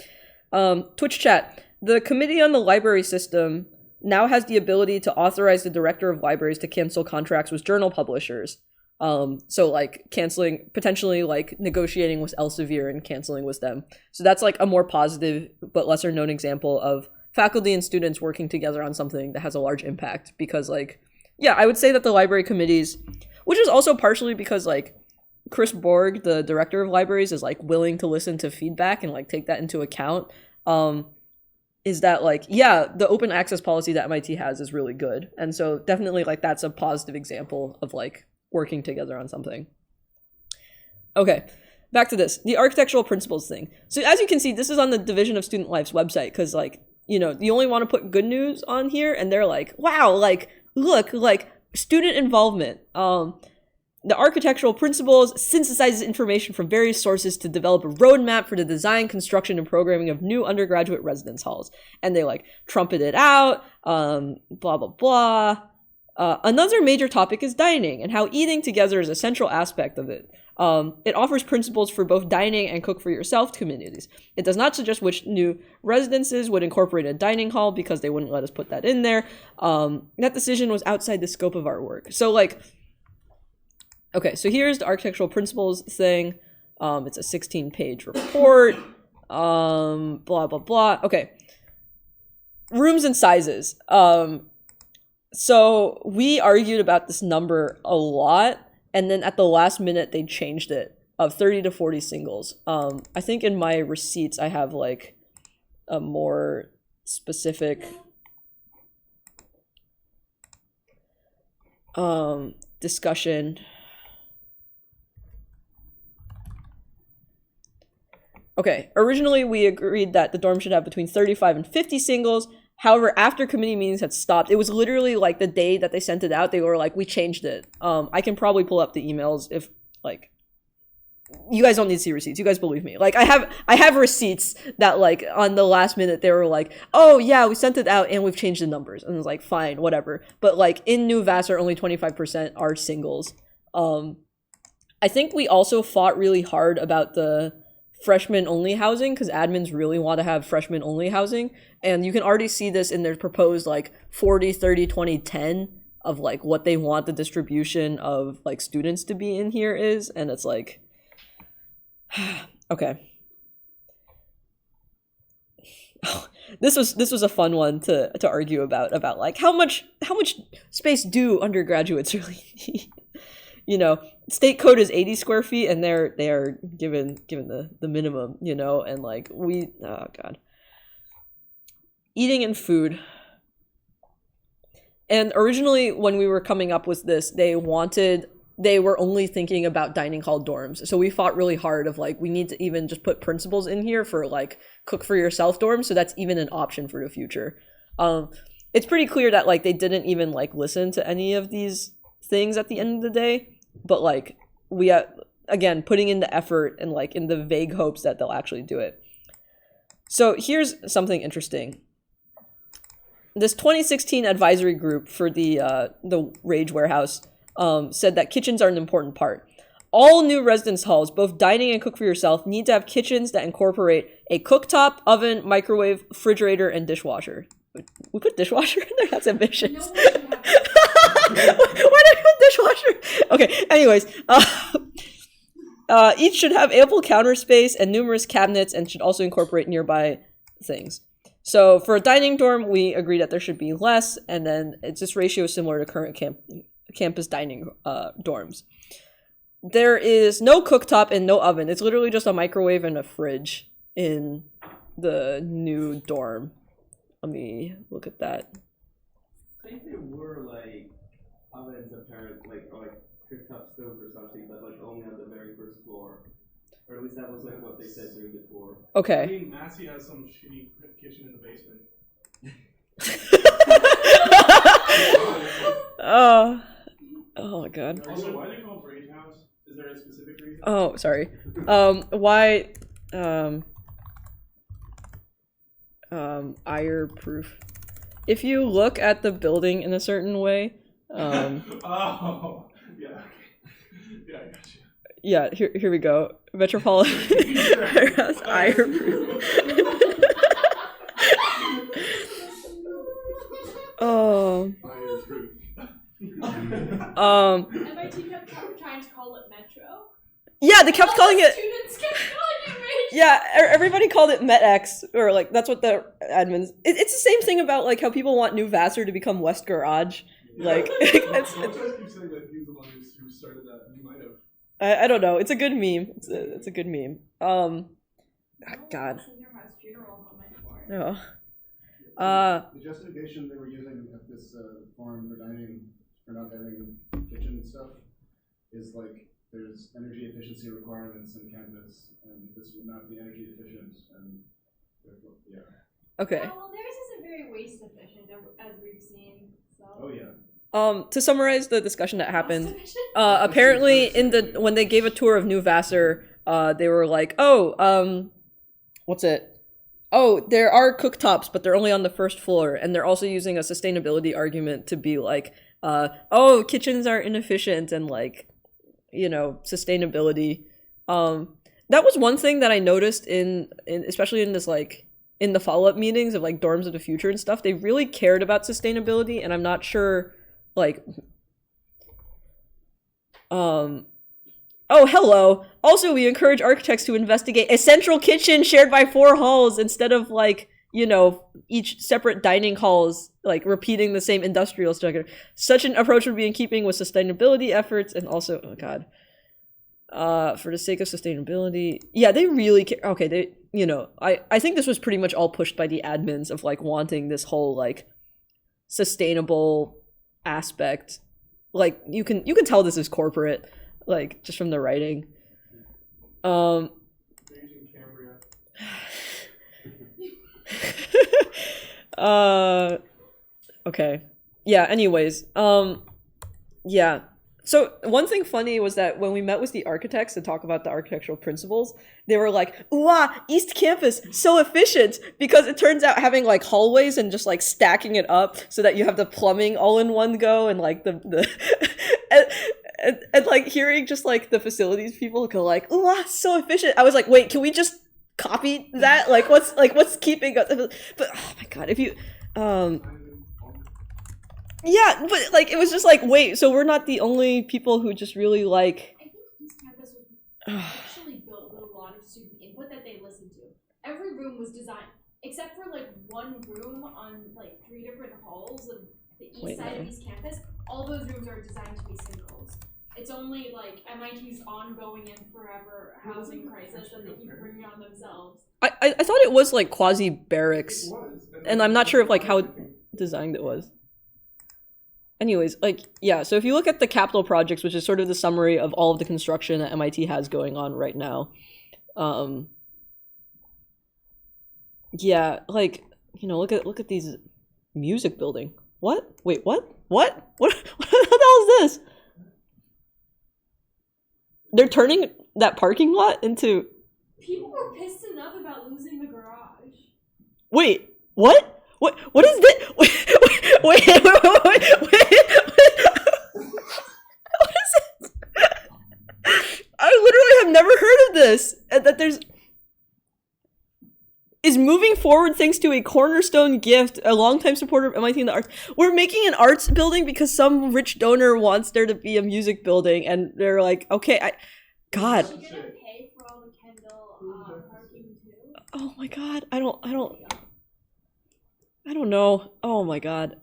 Twitch chat. The Committee on the Library System now has the ability to authorize the Director of Libraries to cancel contracts with journal publishers. So like canceling, potentially like negotiating with Elsevier and canceling with them. So that's like a more positive but lesser known example of faculty and students working together on something that has a large impact. Because like, yeah, I would say that the library committees, which is also partially because like Chris Borg, the director of libraries, is like willing to listen to feedback and like take that into account. Is that like, yeah, the open access policy that MIT has is really good. And so definitely like that's a positive example of like working together on something. Okay, back to this, the architectural principles thing. So as you can see, this is on the Division of Student Life's website because like, you know, you only want to put good news on here and they're like, wow, like, look, like student involvement. The architectural principles synthesizes information from various sources to develop a roadmap for the design, construction, and programming of new undergraduate residence halls. And they like trumpet it out, blah, blah, blah. Another major topic is dining and how eating together is a central aspect of it. It offers principles for both dining and cook for yourself communities. It does not suggest which new residences would incorporate a dining hall because they wouldn't let us put that in there. That decision was outside the scope of our work. So like, okay, so here's the architectural principles thing. It's a 16-page report. Blah, blah, blah. Okay. Rooms and sizes. So we argued about this number a lot, and then at the last minute, they changed it of 30 to 40 singles. I think in my receipts, I have like a more specific discussion. Okay, originally we agreed that the dorm should have between 35 and 50 singles. However, after committee meetings had stopped, it was literally like the day that they sent it out, they were like, we changed it. I can probably pull up the emails if like, you guys don't need to see receipts. You guys believe me. Like I have receipts that like on the last minute, they were like, oh yeah, we sent it out and we've changed the numbers. And it was like, fine, whatever. But like in New Vassar, only 25% are singles. I think we also fought really hard about the freshman only housing because admins really want to have freshman only housing, and you can already see this in their proposed like 40 30 20 10 of like what they want the distribution of like students to be in here is, and it's like okay. This was a fun one to argue about like how much space do undergraduates really need. You know, state code is 80 square feet and they are given the minimum, you know, and like oh god. Eating and food. And originally when we were coming up with this, they were only thinking about dining hall dorms. So we fought really hard of like, we need to even just put principles in here for like cook for yourself dorms. So that's even an option for the future. It's pretty clear that like they didn't even like listen to any of these things at the end of the day, but like we again putting in the effort and like in the vague hopes that they'll actually do it. So here's something interesting. This 2016 advisory group for the Rage Warehouse said that kitchens are an important part. All new residence halls, both dining and cook for yourself, need to have kitchens that incorporate a cooktop, oven, microwave, refrigerator, and dishwasher. We put dishwasher in there? That's ambitious. Why did I put dishwasher? Okay, anyways. Each should have ample counter space and numerous cabinets and should also incorporate nearby things. So for a dining dorm, we agree that there should be less, and then it's this ratio is similar to current campus dining dorms. There is no cooktop and no oven. It's literally just a microwave and a fridge in the new dorm. Let me look at that. I think there were like ovens apparently, or cooktop stoves or something, but like only on the very first floor. Or at least that was like what they said during the tour. Okay. I mean, Massey has some shitty kitchen in the basement. Oh my god. Also, why are they called Rage House? Is there a specific reason? Oh, sorry. Why ire proof. If you look at the building in a certain way, oh, yeah. Yeah, I got you. Yeah, here we go. Metropolitan ire proof. Oh. MIT kept trying to call it Metro. Yeah, they kept calling it. Students kept calling it Rage. Yeah, everybody called it MetX, or like that's what the admins. It's the same thing about like how people want New Vassar to become West Garage. Like I keep saying that he's the one who I don't know. It's a good meme. It's a good meme. God. Oh. The justification they were using at this forum for dining, for not having kitchen stuff, is like there's energy efficiency requirements in campus, and this would not be energy efficient, and yeah. Okay. Well, theirs isn't very waste efficient, as we've seen. So. Oh yeah. To summarize the discussion that happened, Cost efficient? apparently when they gave a tour of New Vassar, they were like, oh, what's it? Oh, there are cooktops, but they're only on the first floor, and they're also using a sustainability argument to be like, oh, kitchens are inefficient and like, you know, sustainability. That was one thing that I noticed in especially in this like in the follow-up meetings of like dorms of the future and stuff. They really cared about sustainability, and I'm not sure like oh, hello. Also, we encourage architects to investigate a central kitchen shared by 4 halls instead of like, you know, each separate dining halls, like repeating the same industrial structure. Such an approach would be in keeping with sustainability efforts and also, oh god, for the sake of sustainability. Yeah, they really care. Okay, they, you know, I think this was pretty much all pushed by the admins of like wanting this whole like sustainable aspect. Like you can tell this is corporate. Like just from the writing. Beijing Cambria. Okay. Yeah, anyways. Yeah. So one thing funny was that when we met with the architects to talk about the architectural principles, they were like, "Wow, East Campus, so efficient!" Because it turns out having like hallways and just like stacking it up so that you have the plumbing all in one go and like the and like hearing just like the facilities people go like, "Ooh, wow, so efficient." I was like, wait, can we just copy that? Like what's keeping us? But oh my god, if you yeah, but like it was just like, wait, so we're not the only people who just really like I think East Campus was actually built with a lot of student input that they listened to. Every room was designed, except for like one room on like 3 different halls of the east side of East Campus. All those rooms are designed to be singles. It's only like MIT's ongoing and forever housing crisis that they keep bringing on themselves. I thought it was like quasi barracks, and I'm not sure of like how designed it was. Anyways, like, yeah, so if you look at the capital projects, which is sort of the summary of all of the construction that MIT has going on right now, yeah, like, you know, look at these music building. What? Wait, what? What the hell is this? They're turning that parking lot into... People were pissed enough about losing the garage. Wait, what? What is this? Wait. What is this? I literally have never heard of this. That there's is moving forward thanks to a cornerstone gift, a longtime supporter of MIT in the arts. We're making an arts building because some rich donor wants there to be a music building, and they're like, okay, God. Are you gonna pay for all the Kendall parking too? Oh my God, I don't know. Oh my God.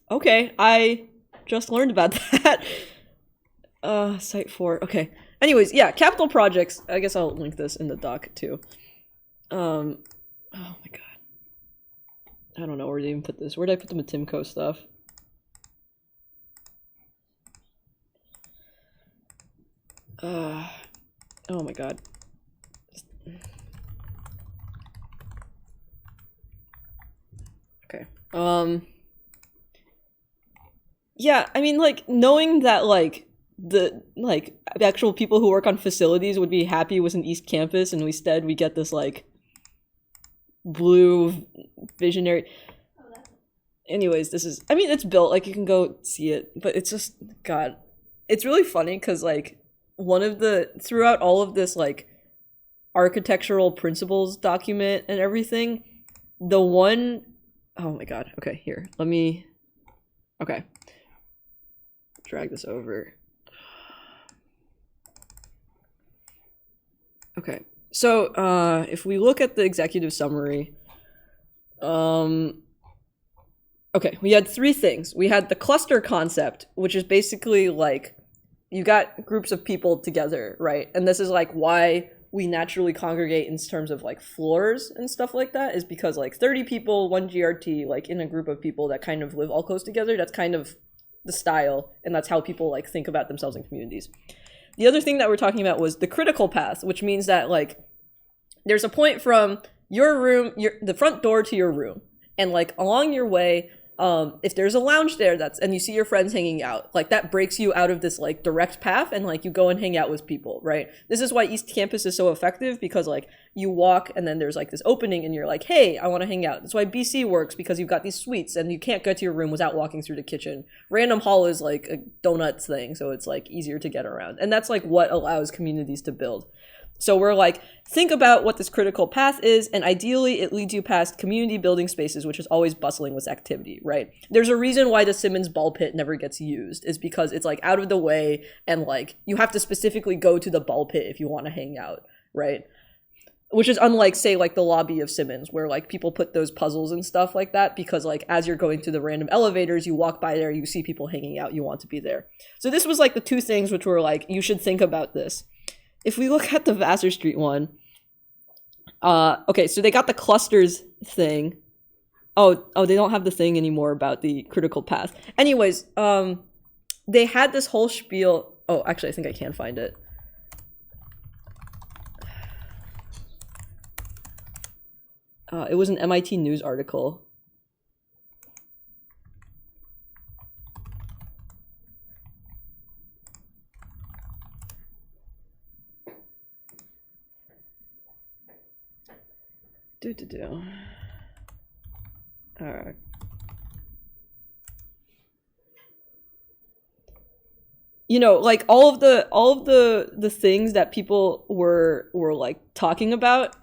Okay, I just learned about that. Site 4. Okay. Anyways, yeah, capital projects. I guess I'll link this in the doc too. Oh my God. I don't know where to even put this. Where did I put the Matimco stuff? Oh my God. Okay. Yeah, I mean, like, knowing that, like, the actual people who work on facilities would be happy with an East Campus, and instead we get this, like, blue visionary... Anyways, this is... I mean, it's built, like, you can go see it, but it's just... God. It's really funny, because, like, one of the... Throughout all of this, like, architectural principles document and everything, the one... Oh my God. Okay, here. Let me... Okay. Drag this over. Okay. So, if we look at the executive summary, okay, we had 3 things. We had the cluster concept, which is basically like you got groups of people together, right? And this is like why we naturally congregate in terms of like floors and stuff like that, is because like 30 people, 1 GRT, like in a group of people that kind of live all close together, that's kind of the style, and that's how people like think about themselves in communities. The other thing that we're talking about was the critical path, which means that like there's a point from your room, the front door to your room, and like along your way, if there's a lounge there and you see your friends hanging out, like that breaks you out of this like direct path, and like you go and hang out with people, right? This is why East Campus is so effective, because like you walk and then there's like this opening and you're like, hey, I want to hang out. That's why BC works, because you've got these suites and you can't get to your room without walking through the kitchen. Random Hall is like a donuts thing, so it's like easier to get around, and that's like what allows communities to build. So we're like, think about what this critical path is, and ideally it leads you past community building spaces, which is always bustling with activity, right? There's a reason why the Simmons ball pit never gets used, is because it's like out of the way, and like you have to specifically go to the ball pit if you want to hang out, right? Which is unlike, say, like the lobby of Simmons, where like people put those puzzles and stuff like that, because like as you're going to the random elevators, you walk by there, you see people hanging out, you want to be there. So this was like the two things which were like, you should think about this. If we look at the Vassar Street one, okay, so they got the clusters thing. Oh, they don't have the thing anymore about the critical path. Anyways, they had this whole spiel. Oh, actually, I think I can find it. It was an MIT News article. All right. You know, like all of the things that people were like talking about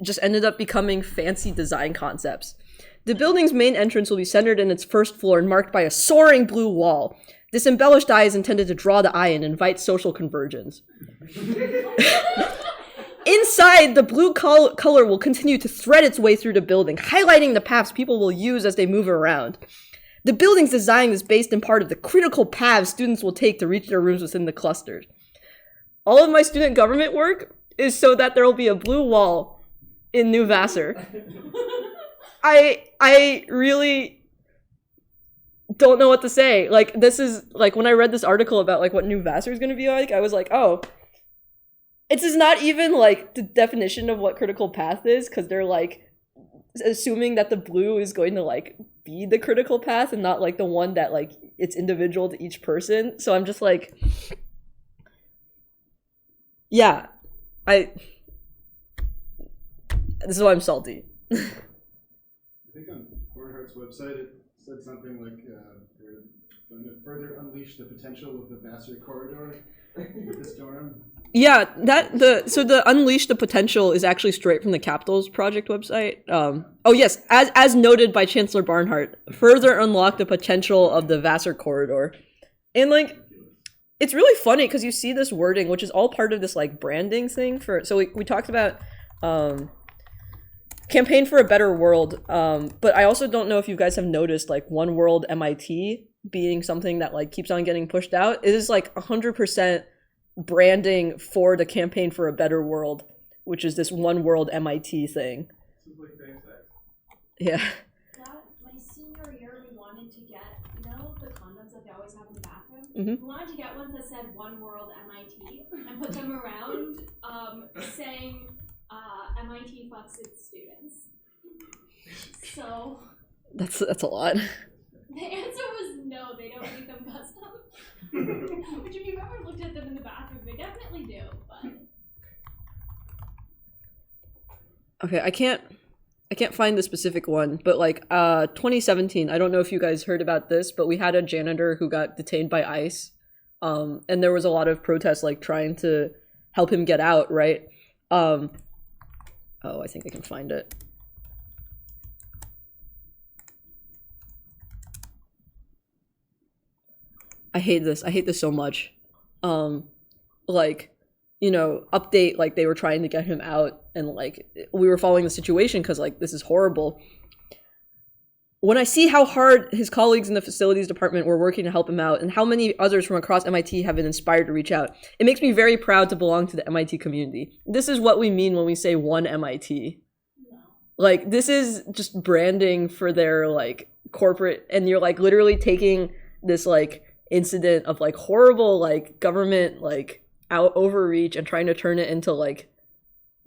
just ended up becoming fancy design concepts. The building's main entrance will be centered in its first floor and marked by a soaring blue wall. This embellished eye is intended to draw the eye and invite social convergence. Inside, the blue color will continue to thread its way through the building, highlighting the paths people will use as they move around. The building's design is based in part of the critical paths students will take to reach their rooms within the clusters. All of my student government work is so that there will be a blue wall in New Vassar. I really don't know what to say. Like, this is, like, when I read this article about, like, what New Vassar is going to be like, I was like, oh, it is not even, like, the definition of what critical path is, because they're, like, assuming that the blue is going to, like, be the critical path and not, like, the one that, like, it's individual to each person. So I'm just like, yeah, this is why I'm salty. I think on Bornhart's website it said something like they're going to further unleash the potential of the Vassar corridor with this dorm. Yeah, so the unleash the potential is actually straight from the Capitals Project website. Oh yes, as noted by Chancellor Barnhart, further unlock the potential of the Vassar corridor. And like, it's really funny because you see this wording, which is all part of this like branding thing so we talked about campaign for a better world, but I also don't know if you guys have noticed like One World MIT being something that like keeps on getting pushed out. It is like 100% branding for the campaign for a better world, which is this One World MIT thing. This is like very sad. Yeah. My senior year, we wanted to get, you know, the condoms that they always have in the bathroom? Mm-hmm. We wanted to get ones that said One World MIT and put them around saying MIT fucks its students. So That's a lot. the answer was no, they don't make them custom. Which if you've ever looked at them in the bathroom, they definitely do, but Okay, I can't find the specific one, but like 2017, I don't know if you guys heard about this, but we had a janitor who got detained by ICE. And there was a lot of protests like trying to help him get out, right? Oh, I think I can find it. I hate this so much. Like, you know, update, like they were trying to get him out and like we were following the situation because like this is horrible. when I see how hard his colleagues in the facilities department were working to help him out and how many others from across MIT have been inspired to reach out, it makes me very proud to belong to the MIT community. This is what we mean when we say one MIT. Like, this is just branding for their, like, corporate, and you're, like, literally taking this, like, incident of, like, horrible, like, government, like, overreach and trying to turn it into, like,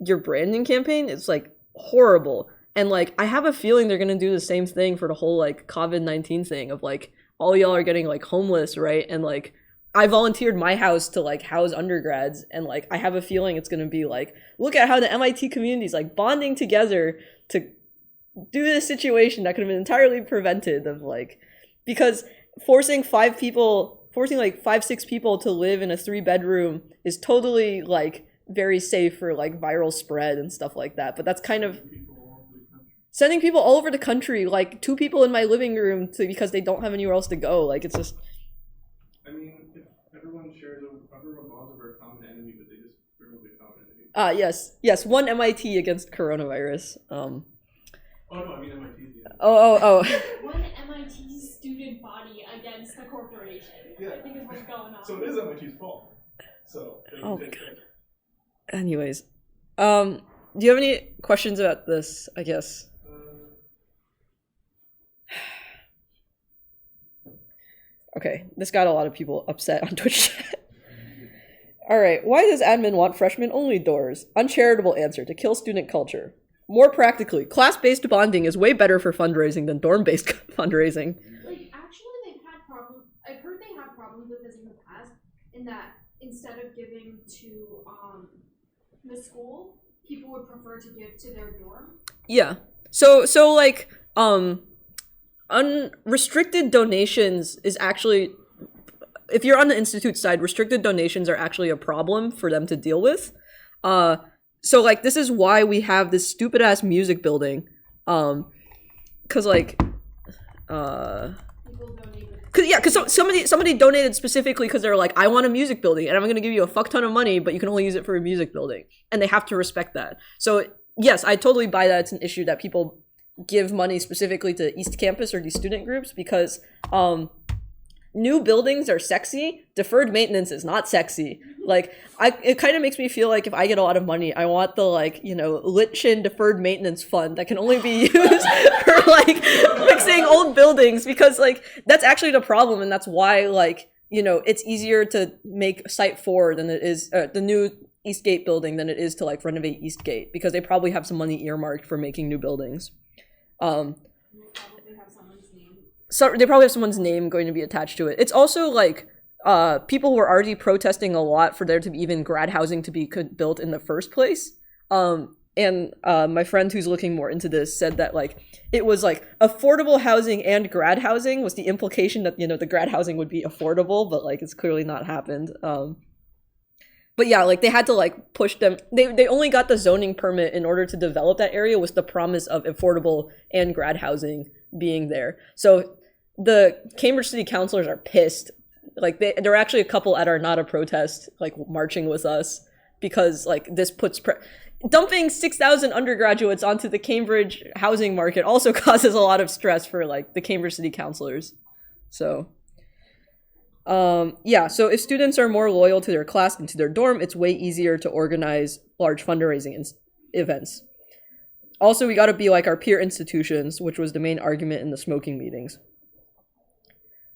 your branding campaign. It's, like, horrible. And, like, I have a feeling they're gonna do the same thing for the whole, like, COVID-19 thing of, like, all y'all are getting, like, homeless, right? And, like, I volunteered my house to, like, house undergrads, and, like, I have a feeling it's gonna be, like, look at how the MIT community is, like, bonding together to do this situation that could have been entirely prevented of, like, because forcing 6 people to live in a 3-bedroom is totally, like, very safe for, like, viral spread and stuff like that. But that's kind of sending people all over the country, like 2 people in my living room because they don't have anywhere else to go. Like, it's just. I mean, if everyone bonds over a common enemy, but they just remove the common enemy. Yes, one MIT against coronavirus. Oh no, I mean MIT. Oh. One MIT student body against the corporation. Yeah. I think is what's going on. So it is MIT's fault. So they can take it. Anyways, do you have any questions about this? I guess. Okay, this got a lot of people upset on Twitch chat. Alright, why does admin want freshmen-only doors? Uncharitable answer, to kill student culture. More practically, class-based bonding is way better for fundraising than dorm-based fundraising. Like, actually, they've had problems. I've heard they have problems with this in the past, in that instead of giving to the school, people would prefer to give to their dorm. Yeah. So like, unrestricted donations is actually, if you're on the institute side, restricted donations are actually a problem for them to deal with. So like, this is why we have this stupid ass music building, cause like, cause somebody donated specifically because they're like, I want a music building and I'm gonna give you a fuck ton of money, but you can only use it for a music building, and they have to respect that. So yes, I totally buy that it's an issue that people give money specifically to East Campus or these student groups because new buildings are sexy, deferred maintenance is not sexy. Like, it kind of makes me feel like if I get a lot of money, I want the, like, you know, Lit-Chin deferred maintenance fund that can only be used for, like, fixing old buildings, because, like, that's actually the problem, and that's why, like, you know, it's easier to make Site 4 than it is, the new Eastgate building than it is to, like, renovate Eastgate, because they probably have some money earmarked for making new buildings. So they probably have someone's name going to be attached to it. It's also like people were already protesting a lot for there to be even grad housing to be built in the first place. And my friend who's looking more into this said that like it was like affordable housing and grad housing was the implication that, you know, the grad housing would be affordable, but like it's clearly not happened. But yeah, like they had to like push them. They only got the zoning permit in order to develop that area with the promise of affordable and grad housing being there. So the Cambridge City councilors are pissed. Like there are actually a couple at our Nada protest, like marching with us because like this puts dumping 6,000 undergraduates onto the Cambridge housing market also causes a lot of stress for like the Cambridge City councilors. So yeah, so if students are more loyal to their class than to their dorm, it's way easier to organize large fundraising events. Also, we got to be like our peer institutions, which was the main argument in the smoking meetings.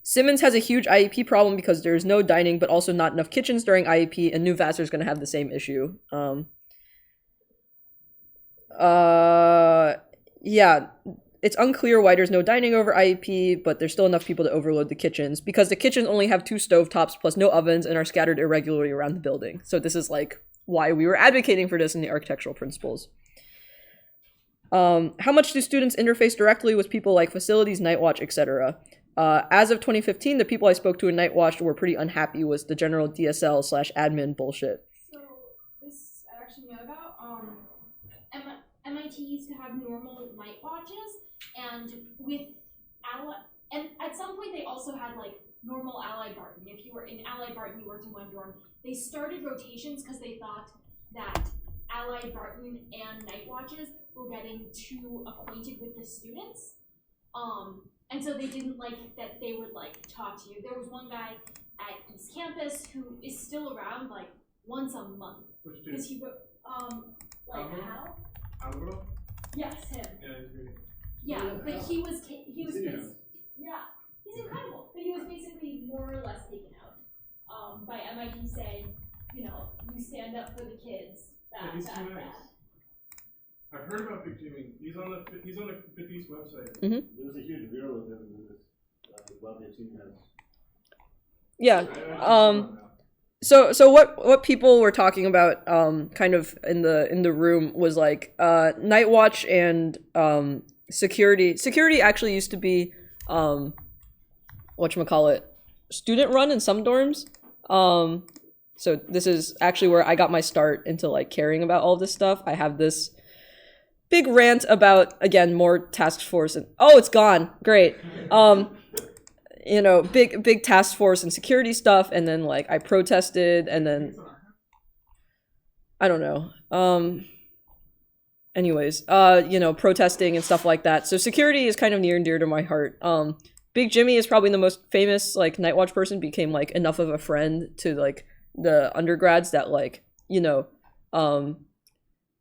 Simmons has a huge IEP problem because there's no dining, but also not enough kitchens during IEP, and New Vassar is going to have the same issue. Yeah, it's unclear why there's no dining over IEP, but there's still enough people to overload the kitchens because the kitchens only have 2 stovetops plus no ovens and are scattered irregularly around the building. So this is like why we were advocating for this in the architectural principles. How much do students interface directly with people like facilities, Night Watch, etc.? As of 2015, the people I spoke to in Night Watch were pretty unhappy with the general DSL/admin bullshit. So this I actually know about. MIT used to have normal night watches, and and at some point they also had like normal Allied Barton. If you were in Allied Barton, you worked in one dorm. They started rotations because they thought that Allied Barton and night watches were getting too acquainted with the students. And so they didn't like that they would like talk to you. There was one guy at East Campus who is still around like once a month Which because dude? he wrote like Alvaro? how? Alvaro? Yes, him. Yeah, he's great. Yeah, Yeah, but how? he was He's in yeah, he's incredible. But he was basically more or less taken out by MIT saying, you know, you stand up for the kids. Yeah, he's too nice. I've heard about Big Jimmy. He's on the Fifth East website. There was a huge mural of him in this lovely CMS. Yeah. I saw that now. So what people were talking about kind of in the room was like Night Watch and security. Security actually used to be whatchamacallit, student run in some dorms. So this is actually where I got my start into like caring about all this stuff. I have this big rant about, again, more task force and it's gone. Great. You know, big task force and security stuff, and then like I protested, and then I don't know. Anyways, you know, protesting and stuff like that. So security is kind of near and dear to my heart. Big Jimmy is probably the most famous like Night Watch person, became like enough of a friend to like the undergrads that like, you know,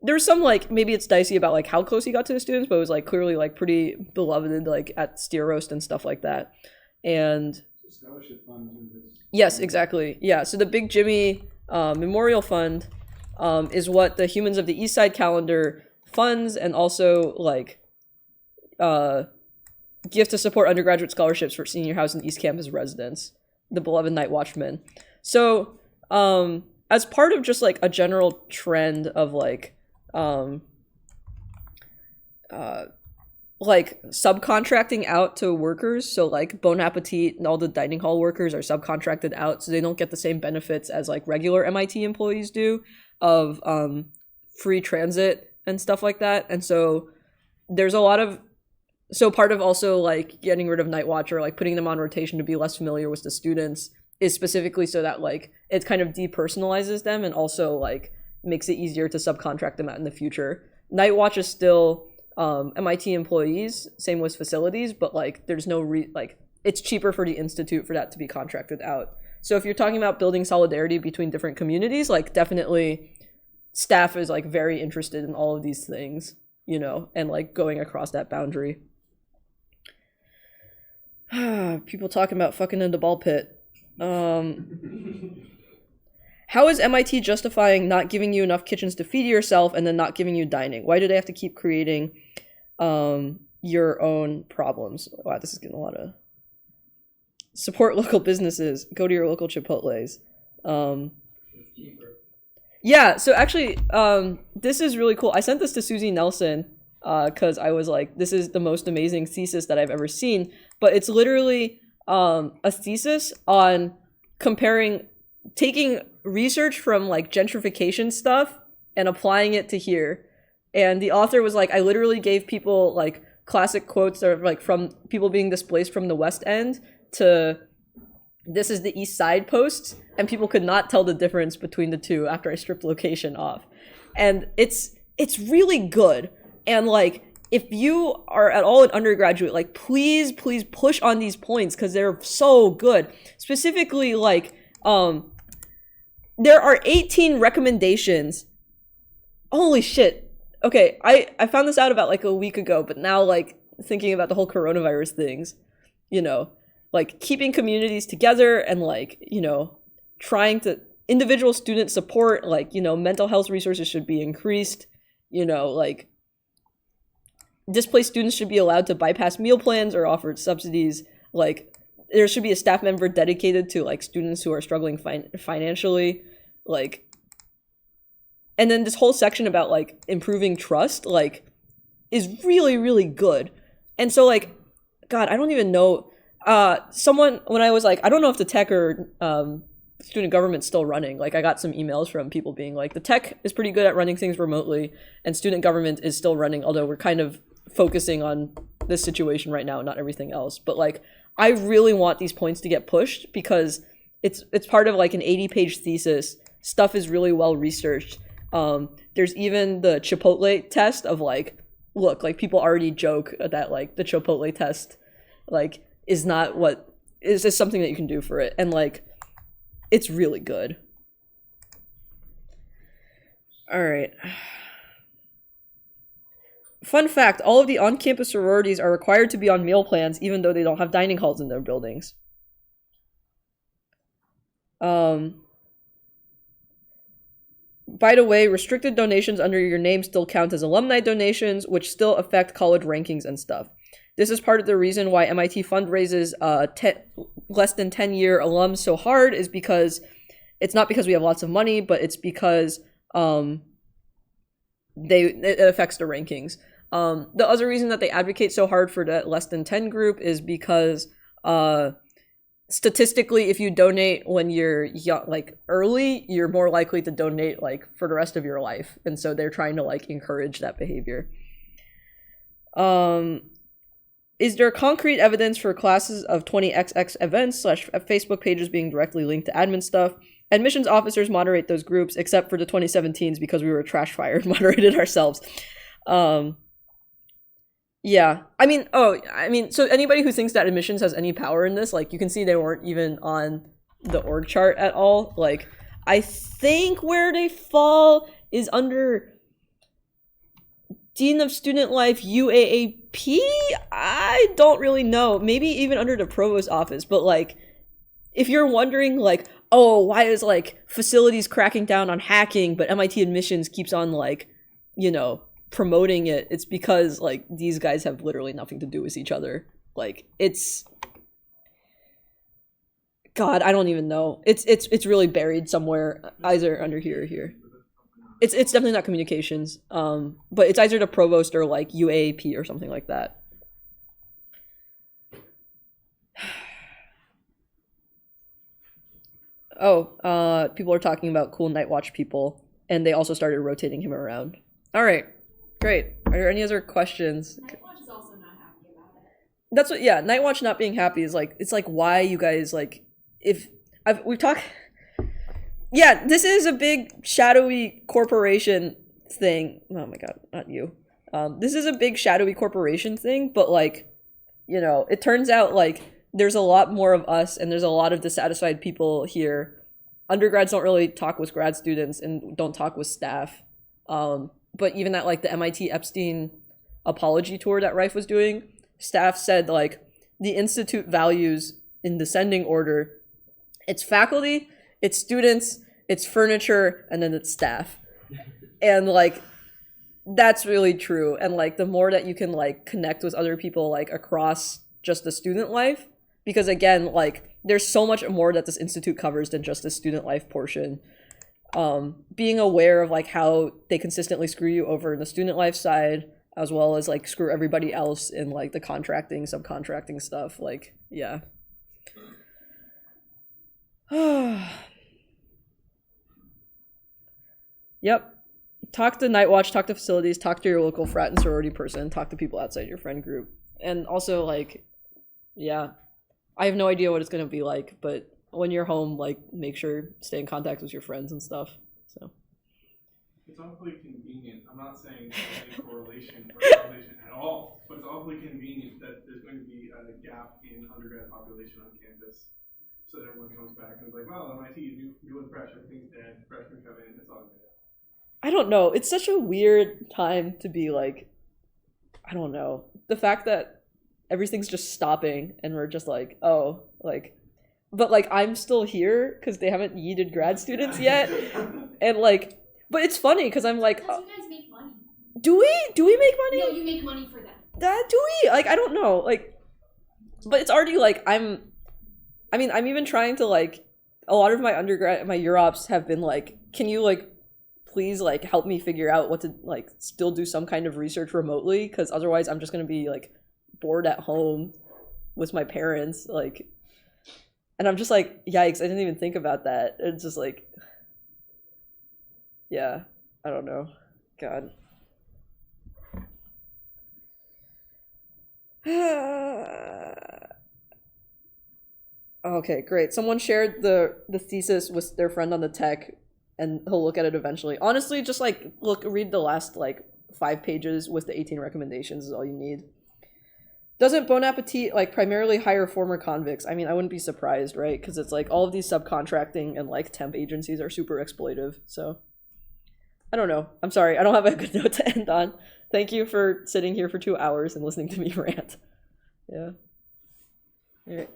there's some like maybe it's dicey about like how close he got to the students, but it was like clearly like pretty beloved like at Steer Roast and stuff like that. And Scholarship fund in this. yes, exactly. Yeah. So the Big Jimmy Memorial Fund is what the Humans of the East Side calendar funds, and also like gift to support undergraduate scholarships for senior house and East Campus residents, the beloved Night Watchmen. So as part of just like a general trend of like subcontracting out to workers, so like Bon Appetit and all the dining hall workers are subcontracted out, so they don't get the same benefits as like regular MIT employees do of free transit and stuff like that. And so there's a lot of part of also like getting rid of Night Watch or like putting them on rotation to be less familiar with the students is specifically so that like it kind of depersonalizes them and also like makes it easier to subcontract them out in the future. Night Watch is still MIT employees, same with facilities, but like there's no it's cheaper for the institute for that to be contracted out. So if you're talking about building solidarity between different communities, like definitely staff is like very interested in all of these things, you know, and like going across that boundary. People talking about fucking in the ball pit. How is MIT justifying not giving you enough kitchens to feed yourself and then not giving you dining? Why do they have to keep creating your own problems? Wow, this is getting a lot of... Support local businesses. Go to your local Chipotles. It's cheaper. Yeah, so actually, this is really cool. I sent this to Susie Nelson because I was like, this is the most amazing thesis that I've ever seen. But it's literally a thesis on taking research from like gentrification stuff and applying it to here. And the author was like, I literally gave people like classic quotes that are like from people being displaced from the West End to this is the East Side posts, and people could not tell the difference between the two after I stripped location off. And it's really good. And like, if you are at all an undergraduate, like please push on these points because they're so good. Specifically, like there are 18 recommendations. Holy shit. Okay, I found this out about like a week ago, but now like thinking about the whole coronavirus things, you know, like keeping communities together and like, you know, trying to individual student support, like, you know, mental health resources should be increased, you know, like displaced students should be allowed to bypass meal plans or offered subsidies. Like there should be a staff member dedicated to like students who are struggling financially, like, and then this whole section about like improving trust, like, is really, really good. And so like, God, I don't even know, someone, when I was like, I don't know if the tech or student government's still running, like I got some emails from people being like, the tech is pretty good at running things remotely and student government is still running, although we're kind of focusing on this situation right now, not everything else. But like, I really want these points to get pushed because it's part of like an 80-page thesis. Stuff is really well researched. There's even the Chipotle test of like look, like people already joke that like the Chipotle test like is not what is just something that you can do for it, and like it's really good. All right. Fun fact, all of the on-campus sororities are required to be on meal plans even though they don't have dining halls in their buildings. By the way, restricted donations under your name still count as alumni donations, which still affect college rankings and stuff. This is part of the reason why MIT fundraises less than 10-year alums so hard, is because it's not because we have lots of money, but it's because it affects the rankings. The other reason that they advocate so hard for that less than 10 group is because statistically, if you donate when you're young, like early, you're more likely to donate like for the rest of your life, and so they're trying to like encourage that behavior. Is there concrete evidence for classes of 20XX events / Facebook pages being directly linked to admin stuff? Admissions officers moderate those groups, except for the 2017s because we were trash fired, moderated ourselves. Yeah, I mean, so anybody who thinks that admissions has any power in this, like, you can see they weren't even on the org chart at all. Like, I think where they fall is under Dean of Student Life, UAAP? I don't really know. Maybe even under the Provost office, but, like, if you're wondering, like, oh, why is, like, facilities cracking down on hacking, but MIT admissions keeps on, like, you know, promoting it, it's because like these guys have literally nothing to do with each other. Like it's God, I don't even know. It's really buried somewhere, either under here or here. It's definitely not communications. But it's either the provost or like UAAP or something like that. Oh, people are talking about cool Night Watch people, and they also started rotating him around. All right. Great. Are there any other questions? Nightwatch is also not happy about it. That's what, yeah, Nightwatch not being happy is like, it's like why you guys, like, we've talked, yeah, this is a big shadowy corporation thing. Oh my God, not you. This is a big shadowy corporation thing, but like, you know, it turns out like there's a lot more of us and there's a lot of dissatisfied people here. Undergrads don't really talk with grad students and don't talk with staff. But even at like the MIT Epstein apology tour that Rife was doing, staff said like the institute values in descending order, it's faculty, it's students, it's furniture, and then it's staff. And like that's really true. And like the more that you can like connect with other people like across just the student life, because again, like there's so much more that this institute covers than just the student life portion. Being aware of like how they consistently screw you over in the student life side, as well as like screw everybody else in like the contracting, subcontracting stuff. Like, yeah. Yep. Talk to Nightwatch, talk to facilities, talk to your local frat and sorority person, talk to people outside your friend group. And also like, yeah, I have no idea what it's going to be like, but when you're home, like, make sure stay in contact with your friends and stuff. So it's awfully convenient. I'm not saying there's any correlation or causation at all, but it's awfully convenient that there's going to be a gap in undergrad population on campus, so that everyone comes back and is like, well, MIT, new and fresh, everything's dead, freshmen come in, it's all good. I don't know. It's such a weird time to be like, I don't know. The fact that everything's just stopping and we're just like, oh, like, but like I'm still here because they haven't yeeted grad students yet, and like, but it's funny because I'm like, Because you guys make money. do we make money? No, you make money for them. Do we? Like, I don't know. Like, but it's already like I'm even trying to like, a lot of my undergrad, my UROPs have been like, can you like, please like help me figure out what to like still do some kind of research remotely, because otherwise I'm just gonna be like bored at home with my parents, like. And I'm just like, yikes, I didn't even think about that. It's just like, yeah, I don't know. God. Okay, great. Someone shared the thesis with their friend on the tech, and he'll look at it eventually. Honestly, just like read the last like 5 pages with the 18 recommendations is all you need. Doesn't Bon Appetit like primarily hire former convicts? I mean, I wouldn't be surprised, right? Because it's like all of these subcontracting and like temp agencies are super exploitive. So I don't know. I'm sorry. I don't have a good note to end on. Thank you for sitting here for 2 hours and listening to me rant. Yeah. All right.